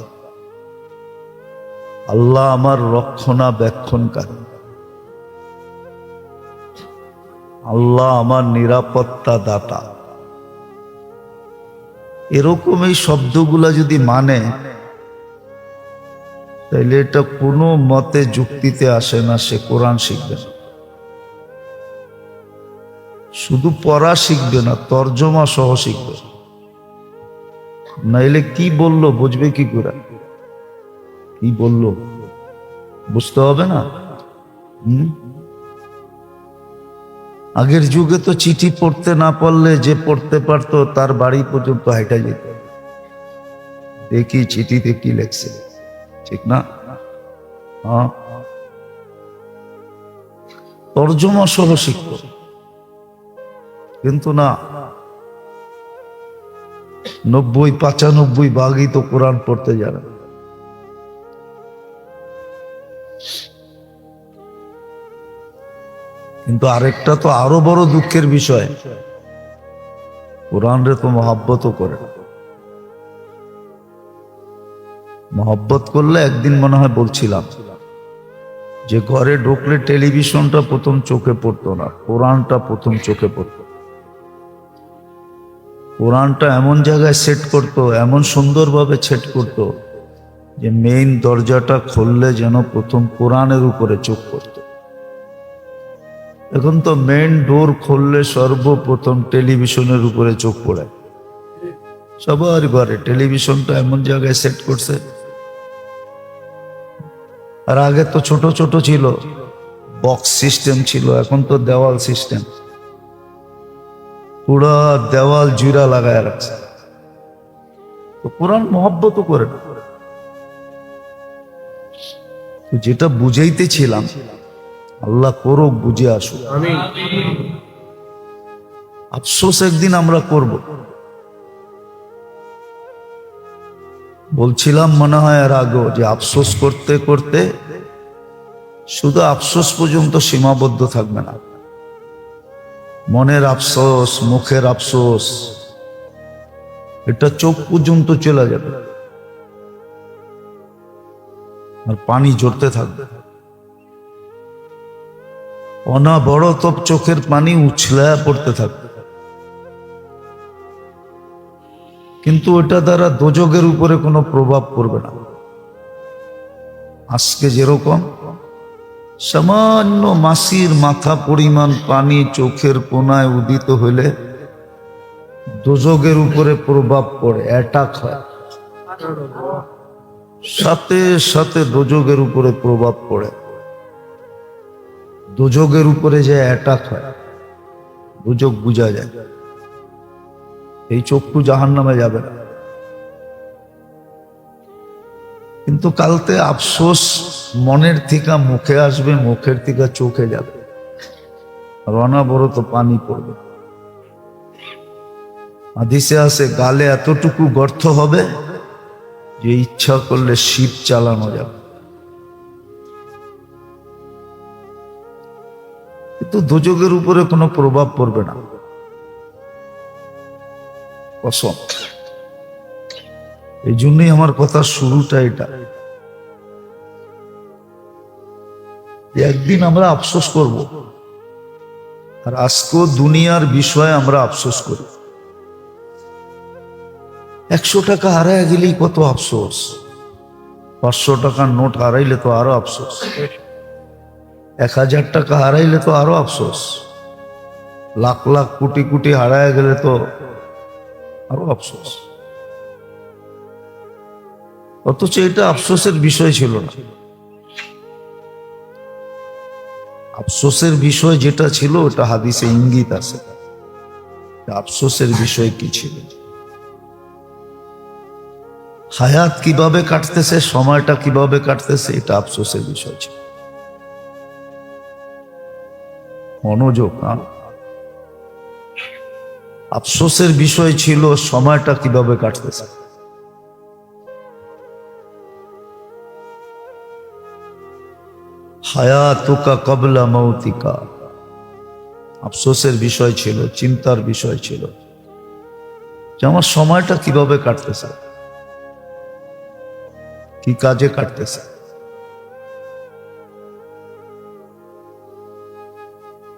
আল্লাহ আমার রক্ষণাবেক্ষণকারী, আল্লাহ আমার নিরাপত্তা দাতা, এরকম এই শব্দগুলা যদি মানে, তাইলে এটা কোনো মতে যুক্তিতে আসে না। সে কোরআন শিখবে না, শুধু পড়া শিখবে না, তর্জমা সহ শিখবে। নাইলে কি বললো বুঝবে কি করে? কি বললো বুঝতে হবে না। আগের যুগে তো চিঠি পড়তে না পারলে যে পড়তে পারতো তার বাড়ি পর্যন্ত হাইটা যেত, দেখি চিঠিতে কি লেখছে, ঠিক না? হ্যাঁ, তর্জমা সহ শিখত। কিন্তু না, 90-95 তো কোরআন পড়তে জানে। কিন্তু আরেকটা তো আরো বড় দুঃখের বিষয়, কোরআনরে তো মহব্বতও করে না। মহব্বত করলে একদিন মনে হয় বলছিলাম যে ঘরে ঢুকলে টেলিভিশনটা প্রথম চোখে পড়তো না, কোরআনটা প্রথম চোখে পড়তো। কোরআনটা এমন জায়গায় সেট করতো, এমন সুন্দরভাবে সেট করতো যে মেইন দরজাটা খুললে যেন প্রথম কোরআনের উপরে চোখ পড়তো। এখন তো মেইন ডোর খুললে সর্বপ্রথম টেলিভিশনের উপরে চোখ পড়ে। সবার ঘরে টেলিভিশনটা এমন জায়গায় সেট করছে। আর আগে তো ছোট ছোট ছিল, বক্স সিস্টেম ছিল, এখন তো দেওয়াল সিস্টেম। পুরা দেওয়াল জুড়া লাগায় রাখছে। তো কোরআন মহব্বত করে না। তো যেটা বুঝাইতেছিলাম, আল্লাহ করুক, বুঝে আসুক। আফসোস একদিন আমরা করব। বলছিলাম মনে হয় এর আগেও যে আফসোস করতে করতে শুধু আফসোস পর্যন্ত সীমাবদ্ধ থাকবে না। মনের আফসোস, মুখের আফসোস, এটা চোখ পর্যন্ত চলে যাবে। আর পানি ঝরতে থাকবে, অনাবরত চোখের পানি উছলা পড়তে থাকবে। কিন্তু ওটা দ্বারা দোজখের উপরে কোনো প্রভাব পড়বে না। আজকে যেরকম সামান্য মাসির মাথা পরিমাণ পানি চোখের কোনায় উদিত হইলে দোজখের উপরে প্রভাব পড়ে, অ্যাটাক হয়, সাথে সাথে দোজখের উপরে প্রভাব পড়ে। দোজখের উপরে যে অ্যাটাক হয়, দোজখ বুঝা যায়। এই চক্ষু জাহান্নামে যাবে না। কিন্তু কালতে আফসোস মনের থেকে মুখে আসবে, মুখের থেকে চোখে যাবে, আর অনাবরত পানি পড়বে। হাদিসে আছে গালে এতটুকু গর্ত হবে যে ইচ্ছা করলে শিপ চালানো যাবে। কিন্তু দোজখের উপরে কোনো প্রভাব পড়বে না, কসম। এই জন্যই আমার কথা শুরুটা এটা, যে একদিন আমরা আফসোস করব। আর আজকেও দুনিয়ার বিষয়ে আমরা আফসোস করি। 100 টাকা হারায় গেলেই কত আফসোস, 500 টাকার নোট হারাইলে তো আরো আফসোস, 1000 টাকা হারাইলে তো আরো আফসোস, লাখ লাখ কোটি কোটি হারায় গেলে তো আরো আফসোস। অথচ এটা আফসোসের বিষয় ছিল না। আফসোসের বিষয় যেটা ছিল ওটা হাদিসে ইঙ্গিত আছে। আফসোসের বিষয় কি ছিল? হায়াত কিভাবে কাটতেছে, সময়টা কিভাবে কাটতেছে, এটা আফসোসের বিষয় ছিল। মনোযোগ, আফসোসের বিষয় ছিল সময়টা কিভাবে কাটতেছে। হায়াতুকা ক্বাবলা মাউতিকা, আফসোসের বিষয় ছিল, চিন্তার বিষয় ছিল যে আমার সময়টা কিভাবে কাটতেছে, কি কাজে কাটতেছে,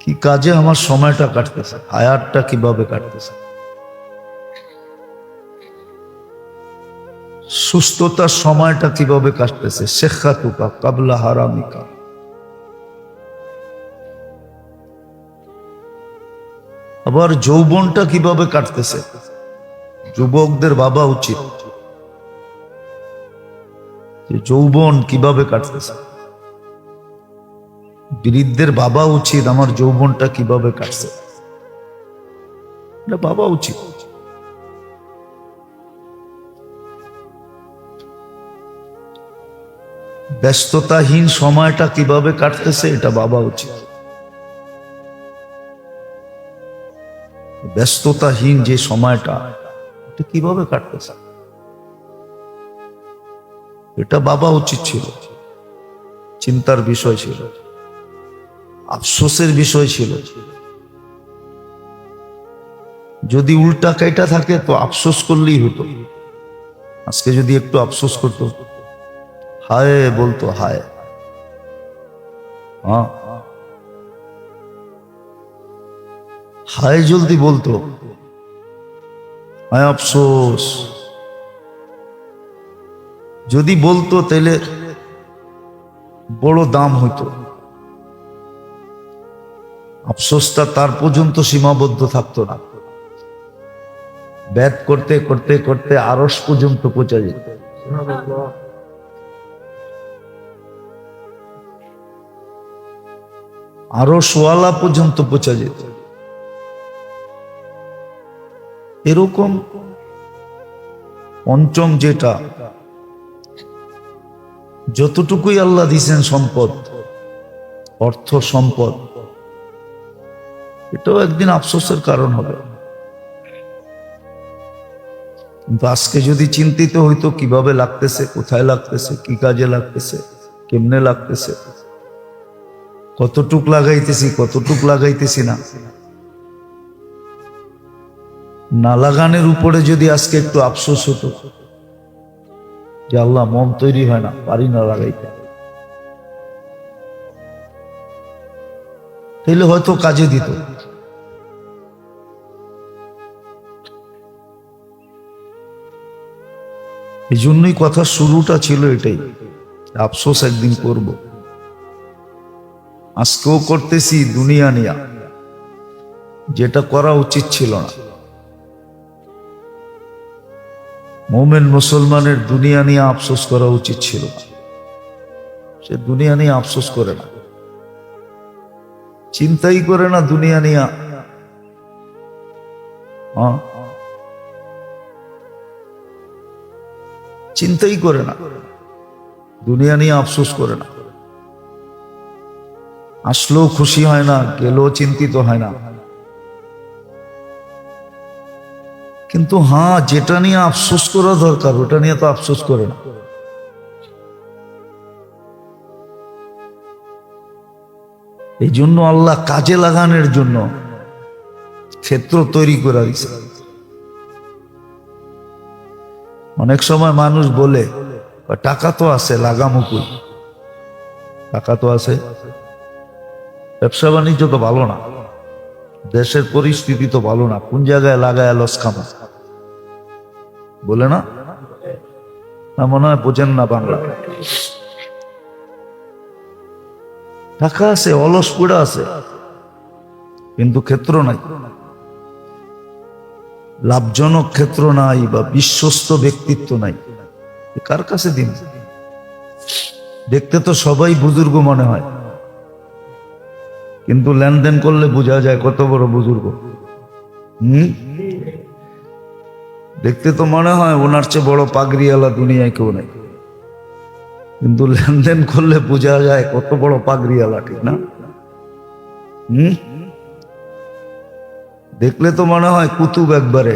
কি কাজে আমার সময়টা কাটতেছে, হায়াতটা কিভাবে কাটতেছে। সুস্থতার সময়টা কিভাবে কাটতেছে, সিহ্হাতুকা ক্বাবলা হারামিকা। আবার যৌবনটা কিভাবে কাটতেছে, যুবকদের ভাবা উচিত যে যৌবন কিভাবে কাটতেছে। বৃদ্ধদের ভাবা উচিত আমার যৌবনটা কিভাবে কাটছে, এটা ভাবা উচিত। ব্যস্ততাহীন সময়টা কিভাবে কাটতেছে এটা ভাবা উচিত। ব্যস্ততাহীন যে সময়টা, এটা কিভাবে কাটতেছে এটা ভাবা উচিত ছিল, চিন্তার বিষয় ছিল, আফসোসের বিষয় ছিল। যদি উল্টা কাইটা থাকে তো আফসোস করলেই হতো। আজকে যদি একটু আফসোস করতো, হায় বলতো হায়, হ্যাঁ, হায় জলদি বলতো, হায় আফসোস। যদি বলতো তাহলে বড় দাম হইতো। আফসোসটা তার পর্যন্ত সীমাবদ্ধ থাকতো না, ব্যাট করতে করতে করতে আরশ পর্যন্ত পৌঁছা যেত। আরশওয়ালা পর্যন্ত পৌঁছা যেত। এরকম পঞ্চম যেটা, যতটুকুই আল্লাহ দিয়েছেন সম্পদ, অর্থ সম্পদ, এটাও একদিন আফসোসের কারণ হবে। কিন্তু আজকে যদি চিন্তিত হইতো কিভাবে লাগতেছে, কোথায় লাগতেছে, কি কাজে লাগতেছে, কেমনে লাগতেছে, কতটুক লাগাইতেছি, কতটুক লাগাইতেছি না, না লাগানোর উপরে যদি আজকে একটু আফসোস হতো যে আল্লাহ মন তৈরি হয় না, পারি না লাগাইতে, তাহলে হয়তো কাজে দিত। এই জন্যই কথা শুরুটা ছিল এটাই, আফসোস একদিন করব। আজকেও করতেছি দুনিয়া নিয়া, যেটা করা উচিত ছিল না। মোমেন মুসলমানের দুনিয়া নিয়ে আফসোস করা উচিত ছিল না। সে দুনিয়া নিয়ে আফসোস করে না, চিন্তাই করে না দুনিয়া নিয়ে। চিন্তাই করে না দুনিয়া নিয়ে, আফসোস করে না। আসলেও খুশি হয় না, গেলেও চিন্তিত হয় না। কিন্তু হ্যাঁ, যেটা নিয়ে আফসোস করা দরকার ওটা নিয়ে তো আফসোস করে না। এই জন্য আল্লাহ কাজে লাগানোর জন্য ক্ষেত্র তৈরি করে দিয়েছে। অনেক সময় মানুষ বলে টাকা তো আছে, লাগামো কই, টাকা তো আছে, ব্যবসা বাণিজ্য তো ভালো না, দেশের পরিস্থিতি তো ভালো না, কোন জায়গায় লাগায় লস খামো, বলে না? না, মনে হয় বোঝেন না বাংলা। টাকা আছে, অলস পড়ে আছে, কিন্তু ক্ষেত্র নাই, লাভজনক ক্ষেত্র নাই, বা বিশ্বস্ত ব্যক্তিত্ব নাই। কার কাছে দিন? দেখতে তো সবাই বুজুর্গ মনে হয়, কিন্তু লেনদেন করলে বোঝা যায় কত বড় বুজুর্গ। দেখতে তো মনে হয় ওনার চেয়ে বড় পাগড়িওয়ালা দুনিয়ায় কেউ নেই, কিন্তু লেনদেন করলে বোঝা যায় কত বড় পাগড়িওয়ালা, ঠিক না? দেখলে তো মনে হয় কুতুব একবারে,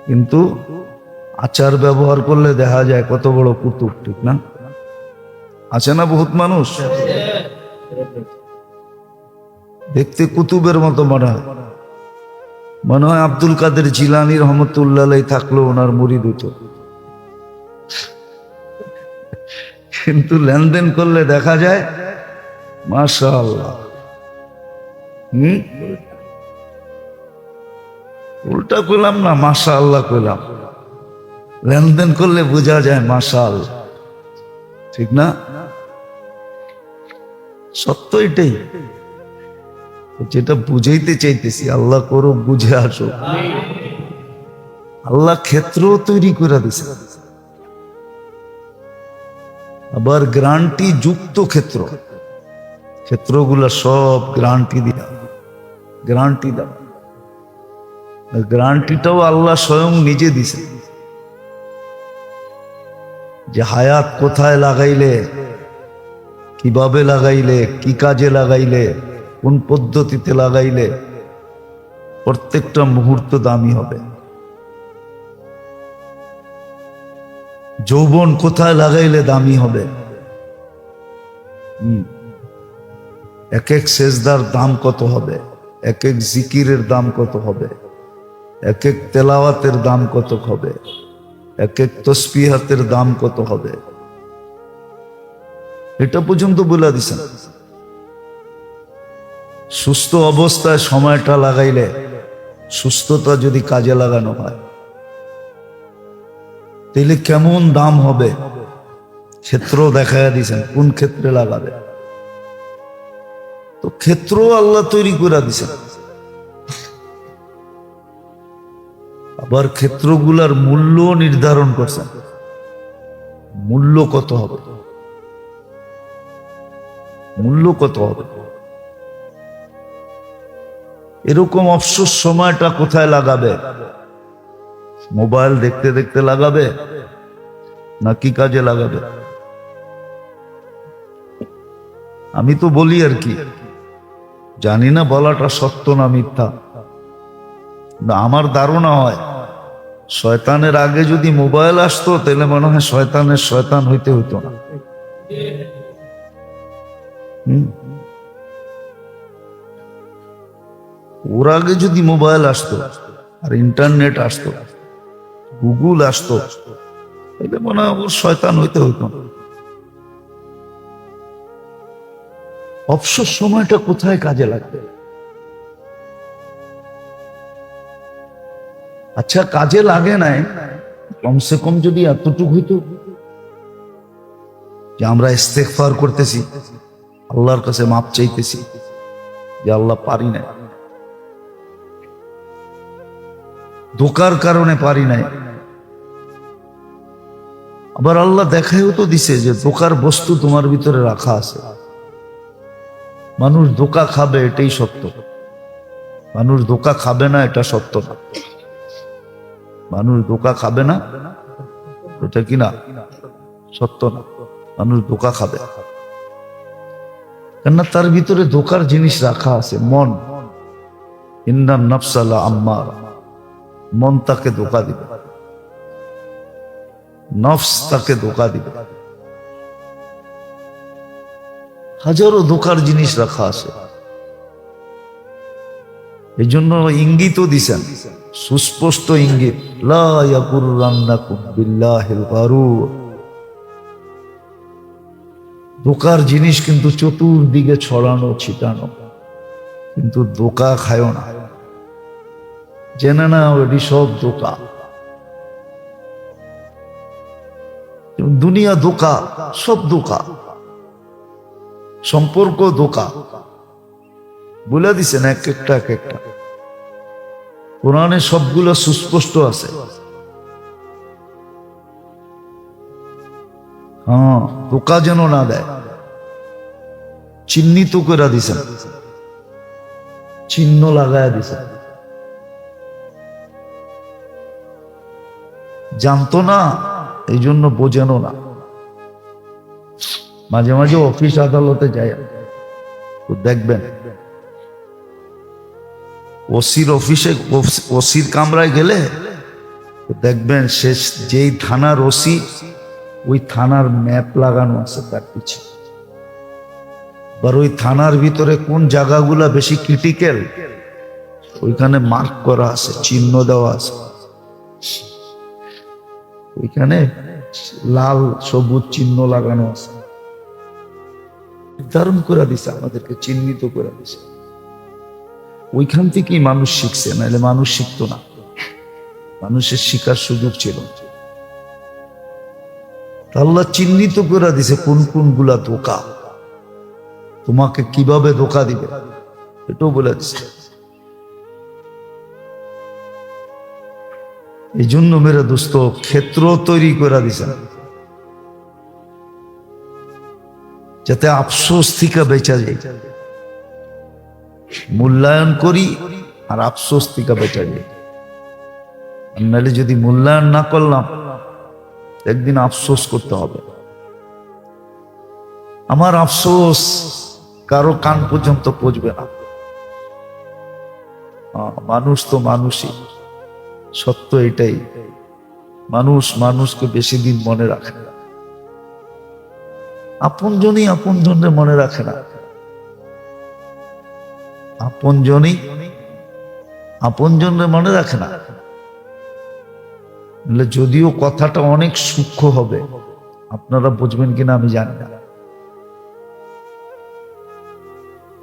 কিন্তু আচার ব্যবহার করলে দেখা যায় কত বড় কুতুব, ঠিক না? আছে না বহুত মানুষ দেখতে কুতুবের মতো মনে হয়, মনে হয় আব্দুল কাদের জিলানী রহমতুল্লাহ থাকলো ওনার মুরিদ হতো, কিন্তু লেনদেন করলে দেখা যায় মাশাআল্লাহ। উল্টা কইলাম না, মাশাআল্লাহ কইলাম। লেনদেন করলে বোঝা যায় মাশাআল্লাহ, ঠিক না? সত্য এটাই, যেটা বুঝাইতে চাইতেছি। আল্লাহ করো বুঝে আসো। আল্লাহ ক্ষেত্র তৈরি করে দিছে, আবার গ্যারান্টি যুক্ত ক্ষেত্র, ক্ষেত্রগুলা সব গ্যারান্টি দিয়া, গ্যারান্টি দাও। গ্যারান্টিটাও আল্লাহ স্বয়ং নিজে দিছে, যে হায়াত কোথায় লাগাইলে, কিভাবে লাগাইলে, কি কাজে লাগাইলে, কোন পদ্ধতিতে লাগাইলে প্রত্যেকটা মুহূর্ত দামি হবে। যৌবন কোথায় লাগাইলে দামি হবে। এক এক সেজদার দাম কত হবে, এক এক জিকিরের দাম কত হবে, এক এক তেলাওয়াতের দাম কত হবে, এক এক তসবিহাতের দাম কত হবে। এটা পর্যন্ত বলে দিছেন। সুস্থ অবস্থায় সময়টা লাগাইলে সুস্থতা যদি কাজে লাগানো হয় তাহলে কেমন দাম হবে ক্ষেত্র দেখাইয়া দিছেন, কোন ক্ষেত্রে লাগাবে। তো ক্ষেত্র আল্লাহ তৈরি করে দিছেন, আবার ক্ষেত্রগুলার মূল্য নির্ধারণ করছেন। মূল্য কত হবে, মূল্য কত হবে। এরকম অবসর সময়টা কোথায় লাগাবে? মোবাইল দেখতে দেখতে লাগাবে না কি কাজে লাগাবে? আমি তো বলি আর কি, জানি না বলাটা সত্য না মিথ্যা, না আমার ধারণা হয় শয়তানের আগে যদি মোবাইল আসতো তাহলে মনে হয় শয়তানের শয়তান হইতে হইতো না। ওর আগে যদি মোবাইল আসতো আর ইন্টারনেট আসতো, গুগল আসতো, তাহলে মনে হয় ওর শয়তান হইতে হইতো না। অবসর সময়টা কোথায় কাজে লাগবে? আচ্ছা কাজে লাগে নাই, কমসে কম যদি এতটুকু হইতো যে আমরা ইস্তেগফার করতেছি, আল্লাহর কাছে মাপ চাইতেছি যে আল্লাহ পারি নাই, ধোকার কারণে পারি নাই। আবার আল্লাহ দেখাইও তো দিছে যে ধোকার বস্তু তোমার ভিতরে রাখা আছে। মানুষ ধোকা খাবে এটাই সত্য, মানুষ ধোকা খাবে না এটা সত্য না। মানুষ ধোকা খাবে না এটা কি না সত্য না, মানুষ ধোকা খাবে, কেননা তার ভিতরে ধোকার জিনিস রাখা আছে। মন, ইন্নান নাফসা লাআম্মারা, মন তাকে ধোকা দিবে, নফস তাকে ধোকা দিবে। হাজারো ধোকার জিনিস রাখা আছে। এই জন্য ইঙ্গিতও দিছেন, সুস্পষ্ট ইঙ্গিত, লা ইয়াগুররান্নাকুম বিল্লাহিল গারুর। ধোকার জিনিস কিন্তু চতুর্দিকে ছড়ানো ছিটানো, কিন্তু ধোকা খায় না, জেনে না ওটি সব ধোকা। দুনিয়া ধোকা, সব ধোকা, সম্পর্ক ধোকা। বলে দিছেন এক একটা এক একটা, কোরআনে সবগুলো সুস্পষ্ট আছে। হ্যাঁ, ধোকা যেন না দেয়, চিহ্নিত করে দিছেন, চিহ্ন লাগায় দিছেন। জানতো না এই জন্য বোঝেনও না। মাঝে মাঝে অফিস আদালতে যায় তো দেখবেন, ওসির অফিসে, ওসির কামরায় গেলে দেখবেন শেষ যেই থানার ওসি, ওই থানার ম্যাপ লাগানো আছে তার পিছনে, আর ওই থানার ভিতরে কোন জায়গাগুলা বেশি ক্রিটিক্যাল ওইখানে মার্ক করা আছে, চিহ্ন দেওয়া আছে। ওইখানে লাল সবুজ চিহ্ন লাগানো আছে, নির্ধারণ করে দিছে, আমাদেরকে চিহ্নিত করে দিছে। ওইখান থেকেই মানুষ শিখছে, নাহলে মানুষ শিখতো না, মানুষের শিখার সুযোগ ছিল। আল্লাহ চিহ্নিত করে দিছে কোন কোন গুলা ধোকা, তোমাকে কিভাবে ধোকা দিবে এটাও বলে দিছে। এই জন্য মেরে দোস্ত ক্ষেত্র তৈরি করে দিছে যাতে আফসোস থেকে বেঁচা যায়। মূল্যায়ন করি আর আফসোস থেকে বেঁচা যায়। নাহলে যদি মূল্যায়ন না করলাম একদিন আফসোস করতে হবে। আমার আফসোস কারো কান পর্যন্ত পৌঁছবে না। মানুষ তো মানুষই, সত্য এটাই। মানুষ মানুষকে বেশি দিন মনে রাখে না, আপনজনই আপনজনরে মনে রাখে না, আপনজনই আপনজনরে মনে রাখে না। যদিও কথাটা অনেক সূক্ষ্ম হবে, আপনারা বুঝবেন কিনা আমি জানি না,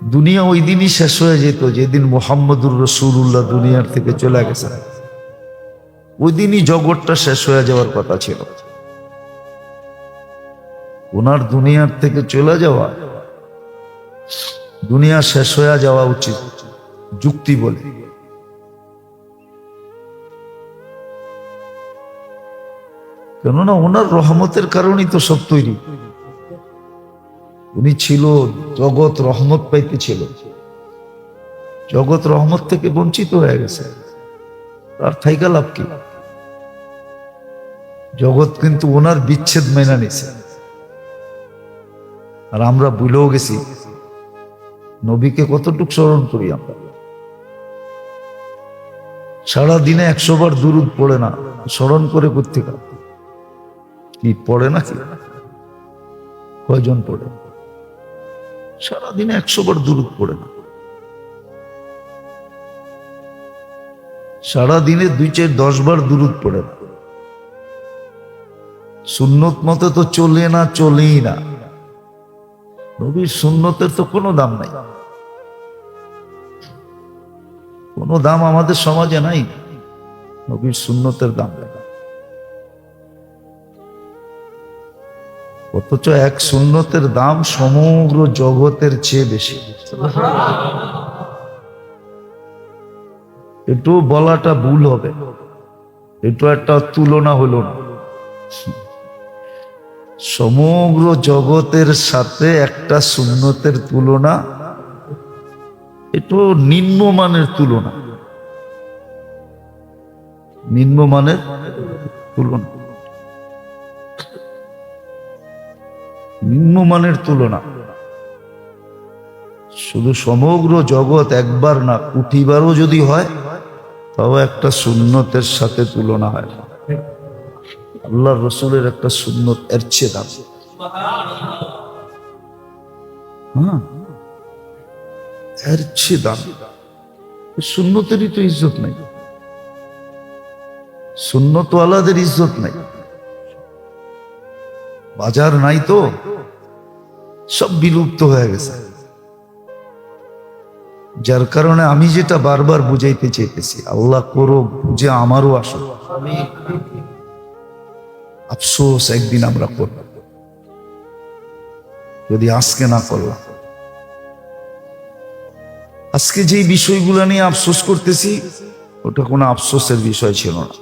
দুনিয়া ওই দিনই শেষ হয়ে যেত যেদিন মুহাম্মদুর রাসূলুল্লাহ দুনিয়ার থেকে চলে গেছেন। ওই দিনই জগৎটা শেষ হয়ে যাওয়ার কথা ছিল। ওনার দুনিয়ার থেকে চলে যাওয়া, দুনিয়া শেষ হয়ে যাওয়া উচিত যুক্তি বলে। কেননা ওনার রহমতের কারণেই তো সব তৈরি। উনি ছিল, জগৎ রহমত পাইতে ছিল, জগৎ রহমত থেকে বঞ্চিত হয়ে গেছে। আর থাইকা লাভ কি? জগৎ কিন্তু ওনার বিচ্ছেদ মেনে নিছে। আর আমরা ভুলেও গেছি নবীকে কতটুকু স্মরণ করি আমরা। সারা দিনে 100 বার দুরূদ পড়ে না, স্মরণ করে করতে কি পড়ে নাকি? কয়জন পড়ে? সারা দিনে 100 বার দুরূদ পড়ে না। সারা দিনে 2-4-10 বার দুরূদ পড়ে না। সুন্নত মতে তো চলে না, চলেই না। নবীর সুন্নতের তো কোনো দাম নাই, কোনো দাম আমাদের সমাজে নাই। নবীর সুন্নতের দাম নাই। অথচ এক সুন্নতের দাম সমগ্র জগতের চেয়ে বেশি। একটু বলাটা ভুল হবে, একটু একটা তুলনা হলো না। সমগ্র জগতের সাথে একটা সুন্নতের তুলনা একটু নিম্নমানের তুলনা, নিম্নমানের তুলনা, নিম্নমানের তুলনা। শুধু সমগ্র জগৎ একবার না, কোটিবারও যদি হয় তাও একটা সুন্নতের সাথে তুলনা হয় না। আল্লাহ রসুলের একটা সুন্নত এর চেয়ে দাম। এর চেয়ে দাম। সুন্নতেরই তো ইজ্জত নাই, সুন্নতওয়ালাদের ইজ্জত নাই। বাজার নাই তো, সব বিলুপ্ত হয়ে গেছে। যার কারণে আমি যেটা বারবার বুঝাইতে চাইতেছি, আল্লাহ করো বুঝে আমারও আসো। আফসোস একদিন আমরা করব যদি আজকে না করলাম। আজকে যে বিষয়গুলো নিয়ে আফসোস করতেছি ওটা কোনো আফসোসের বিষয় ছিল না।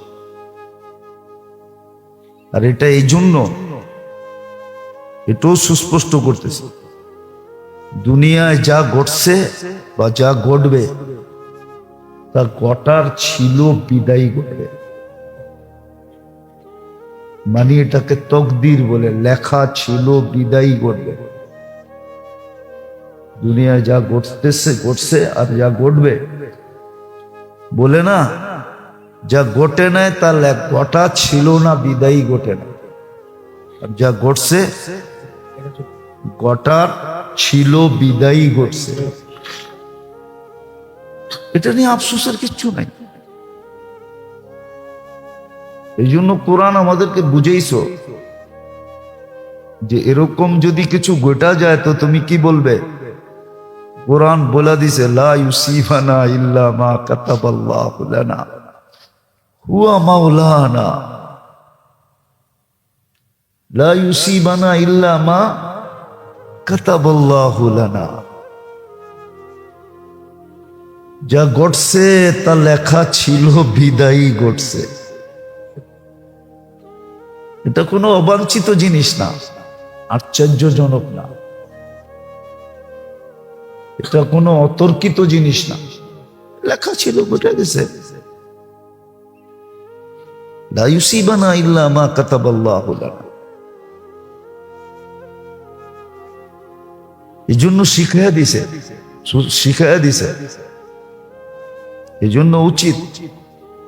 আর এটা এই জন্য, এটাও সুস্পষ্ট করতেছি, দুনিয়ায় যা ঘটছে বা যা ঘটবে তা ঘটার ছিল, বিদায় ঘটবে। মানে এটাকে তকদির বলে, লেখা ছিল, বিদায় ঘটবে। দুনিয়ায় যা ঘটতেছে ঘটছে, আর যা ঘটবে বলে না, যা ঘটে নাই তা ঘটা ছিল না, বিদায় ঘটে না। আর যা ঘটছে ঘটার ছিল, বিদায় ঘটছে। এটা নিয়ে আফসোসের কিচ্ছু নাই। এই জন্য কোরআন আমাদেরকে বুঝাইছো যে এরকম যদি কিছু ঘটা যায় তো তুমি কি বলবে? কোরআন বলে দিছে, লা ইউসিবানা ইল্লা মা কাতাবাল্লাহু লানা হুয়া মাওলানা। লা ইউসিবানা ইল্লা মা কাতাবাল্লাহু লানা। যা ঘটছে তা লেখা ছিল, বিদায়ী ঘটছে। এটা কোনো অবাঞ্ছিত জিনিস না, আশ্চর্যজনক না, এটা কোনো অতর্কিত জিনিস না। লেখা ছিল, ঘটে গেছে। লা ইউসিবানা ইল্লা মা কাতাবাল্লাহু লানা। এই জন্য শিখাইয়া দিছে, শিখাইয়া দিছে। এই জন্য উচিত,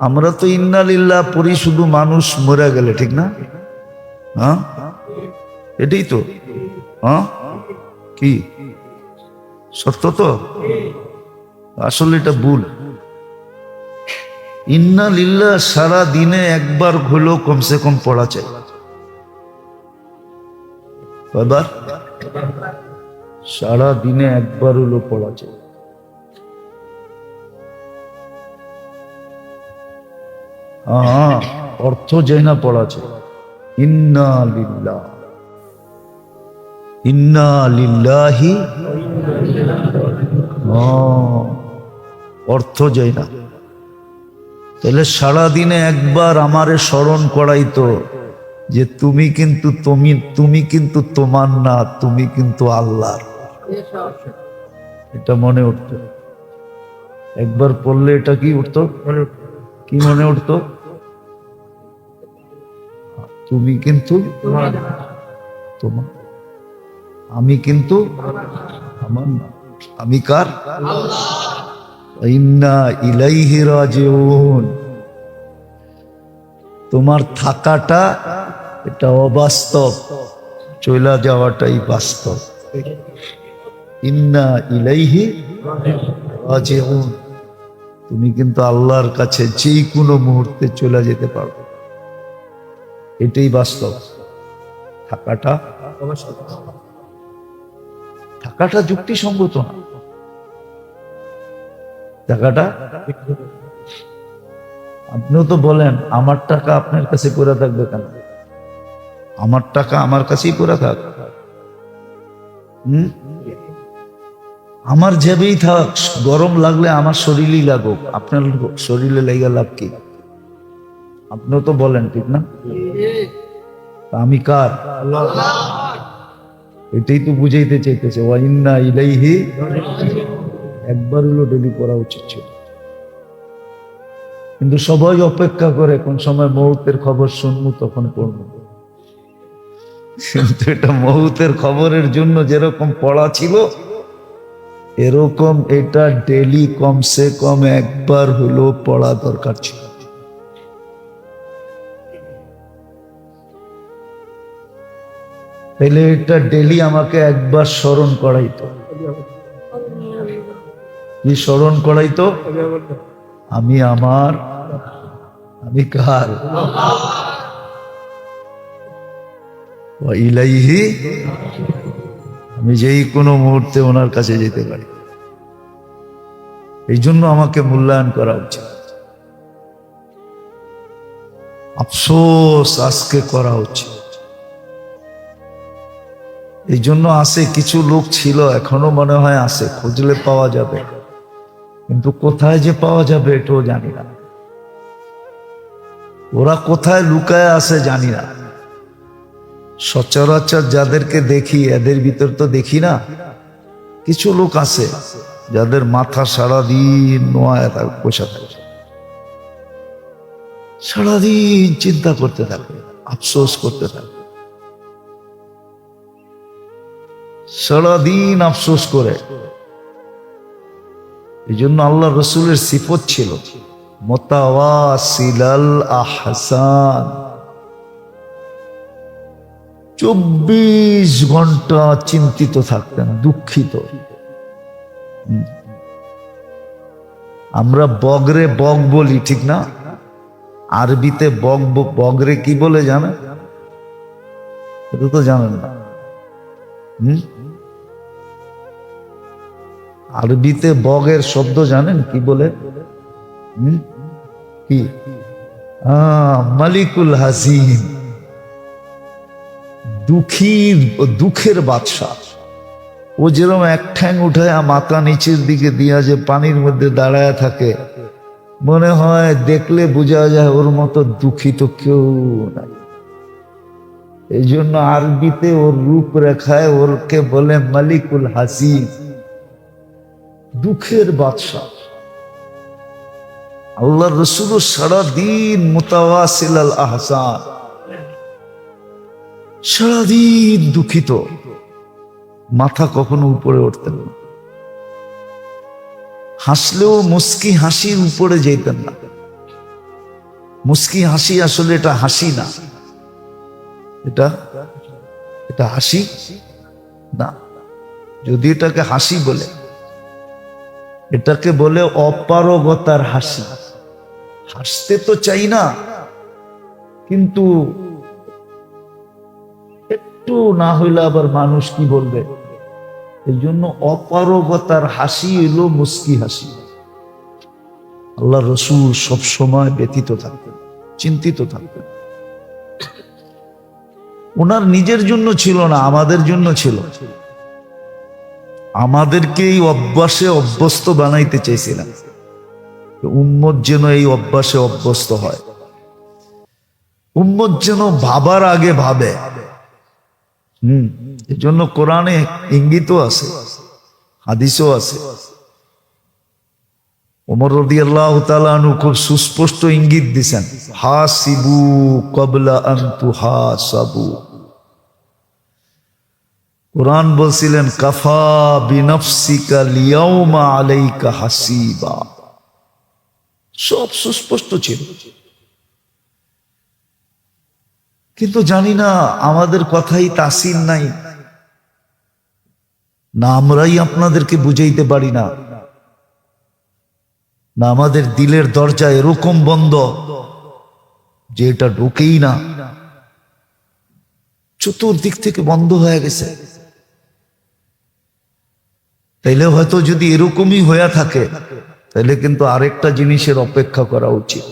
আমরা তো ইন্না লিল্লাহ পড়ি শুধু মানুষ মরে গেলে, ঠিক না? হ্যাঁ, এটাই তো। হ্যাঁ, কি সত্য তো? আসলে এটা ভুল। ইন্না লিল্লাহ সারা দিনে একবার হলেও কমসে কম পড়া চাই। কয়বার? সারা দিনে একবার হলো পড়া যায়। হ্যাঁ, অর্থ যায় না পড়া যায়। ইন্না লিল্লাহ, ইন্না লিল্লাহি, অর্থ যায় না। তাহলে সারাদিনে একবার আমারে স্মরণ করাইতো যে তুমি কিন্তু তুমি কিন্তু তোমার না, তুমি কিন্তু আল্লাহর। এটা মনে উঠতো। একবার পড়লে এটা কি উঠতো, কি মনে উঠতো? তুমি কিন্তু তোমার, আমি কিন্তু আমার না। আমি কার? ইন্না ইলাইহি রাজিউন। তোমার থাকাটা এটা অবাস্তব, চলে যাওয়াটাই বাস্তব। ইন্না ইলাইহি রাজিউন। তুমি কিন্তু আল্লাহর কাছে যে কোনো মুহূর্তে চলে যেতে পারবে, এটাই বাস্তব। থাকাটা থাকাটা যুক্তিসঙ্গত না। টাকাটা আপনিও তো বলেন আমার টাকা আপনার কাছে পড়ে থাকবে কেন? আমার টাকা আমার কাছেই পড়ে থাক। আমার জেবেই থাক, গরম লাগলে আমার শরীরেই লাগুক, আপনার শরীরে লেগে লাভ কি? আপনিও তো বলেন, ঠিক না? আমি কার? এটাই তো বুঝাইতে চাইতেছে। ওয়া ইন্না ইলাইহি, একবার হলো ডেলি পড়া উচিত ছিল। কিন্তু সবাই অপেক্ষা করে কোন সময় মৌতের খবর শুনবো তখন পড়বো। কিন্তু এটা মৌতের খবরের জন্য যেরকম পড়া ছিল, এরকম এটা ডেলি কমসে কম একবার হলো পড়া দরকার ছিল। তাহলে এটা ডেলি আমাকে একবার স্মরণ করাইতো। কি স্মরণ করাইতো? আমি আমার, আমি কার? ওয়া ইলাইহি, আমি যেই কোনো মুহূর্তে ওনার কাছে যেতে পারি। এই জন্য আমাকে মূল্যায়ন করা উচিত। আফসোস আজকে করা উচিত। এই জন্য আছে কিছু লোক ছিল, এখনো মনে হয় আছে, খুঁজলে পাওয়া যাবে, কিন্তু কোথায় যে পাওয়া যাবে এটাও জানি না। ওরা কোথায় লুকায় আছে জানি না। সচরাচর যাদেরকে দেখি এদের ভিতর তো দেখি না। কিছু লোক আছে যাদের মাথা সারাদিন নোয়ায় বসে থাকে, সারাদিন চিন্তা করতে থাকে, আফসোস করতে থাকে, সারাদিন আফসোস করে। এই জন্য আল্লাহ রসুলের সিফত ছিল মুতাওয়াসিলাল আহসান। 24 ঘন্টা চিন্তিত থাকতেন, দুঃখিত। আমরা বগরে বগ বলি, ঠিক না? আরবিতে বগ, বগরে কি বলে জানেন? এটা তো জানেন না। আরবিতে বগের শব্দ জানেন কি বলে? কি? মালিকুল হাসিন, দুঃখের বাদশা। ও যেরকম এক ঠ্যাং উঠায় মাথা নিচের দিকে দিয়া যে পানির মধ্যে দাঁড়ায় থাকে, মনে হয় দেখলে বোঝা যায় ওর মতো দুঃখিত কেউ নাই। এই জন্য আরবিতে ওর রূপরেখায় ওরকে বলে মালিকুল হাসিন, দুঃখের বাদশা। আল্লাহ রসুল সারাদিন মুতাওয়াসিল আল আহসান, সারাদিন দুঃখিত, মাথা কখনো উপরে উঠতেন না। হাসলেও মুস্কি হাসির উপরে যেতেন না। মুস্কি হাসি আসলে এটা হাসি না, এটা হাসি না। যদি এটাকে হাসি বলে, এটাকে বলে অপারগতার হাসি। হাসতে তো চাই না, কিন্তু একটু না হইলে আবার মানুষ কি বলবে, এই জন্য অপারগতার হাসি এলো মুস্কি হাসি। আল্লাহ রসুল সব সময় ব্যথিত থাকতেন, চিন্তিত থাকতেন। ওনার নিজের জন্য ছিল না, আমাদের জন্য ছিল। আমাদেরকে এই অভ্যাসে অভ্যস্ত বানাইতে চাইছিলেন, উম্মত যেন এই অভ্যাসে অভ্যস্ত হয়। উম্মত যেন ভাবার আগে ভাবে। এই জন্য কোরআনে ইঙ্গিতও আছে, হাদিসও আছে। ওমর রাদিয়াল্লাহু তাআলা আনহু খুব সুস্পষ্ট ইঙ্গিত দিছেন, হাসিবু ক্বাবলা আন তুহাসাবু। কোরআন বলছিলেন কাফা বিনফসিকা লিয়াউমা আলাইকা হাসিবা। সব সুস্পষ্ট ছিল, কিন্তু জানি না আমাদের কথাই তাসির নাই, না আমরাই আপনাদেরকে বুঝাইতে পারি না, না আমাদের দিলের দরজা এরকম বন্ধ যে এটা ঢোকেই না, চতুর্দিক থেকে বন্ধ হয়ে গেছে। তাইলে হয়তো যদি এরকমই হয়ে থাকে, তাহলে কিন্তু আরেকটা জিনিসের অপেক্ষা করা উচিত।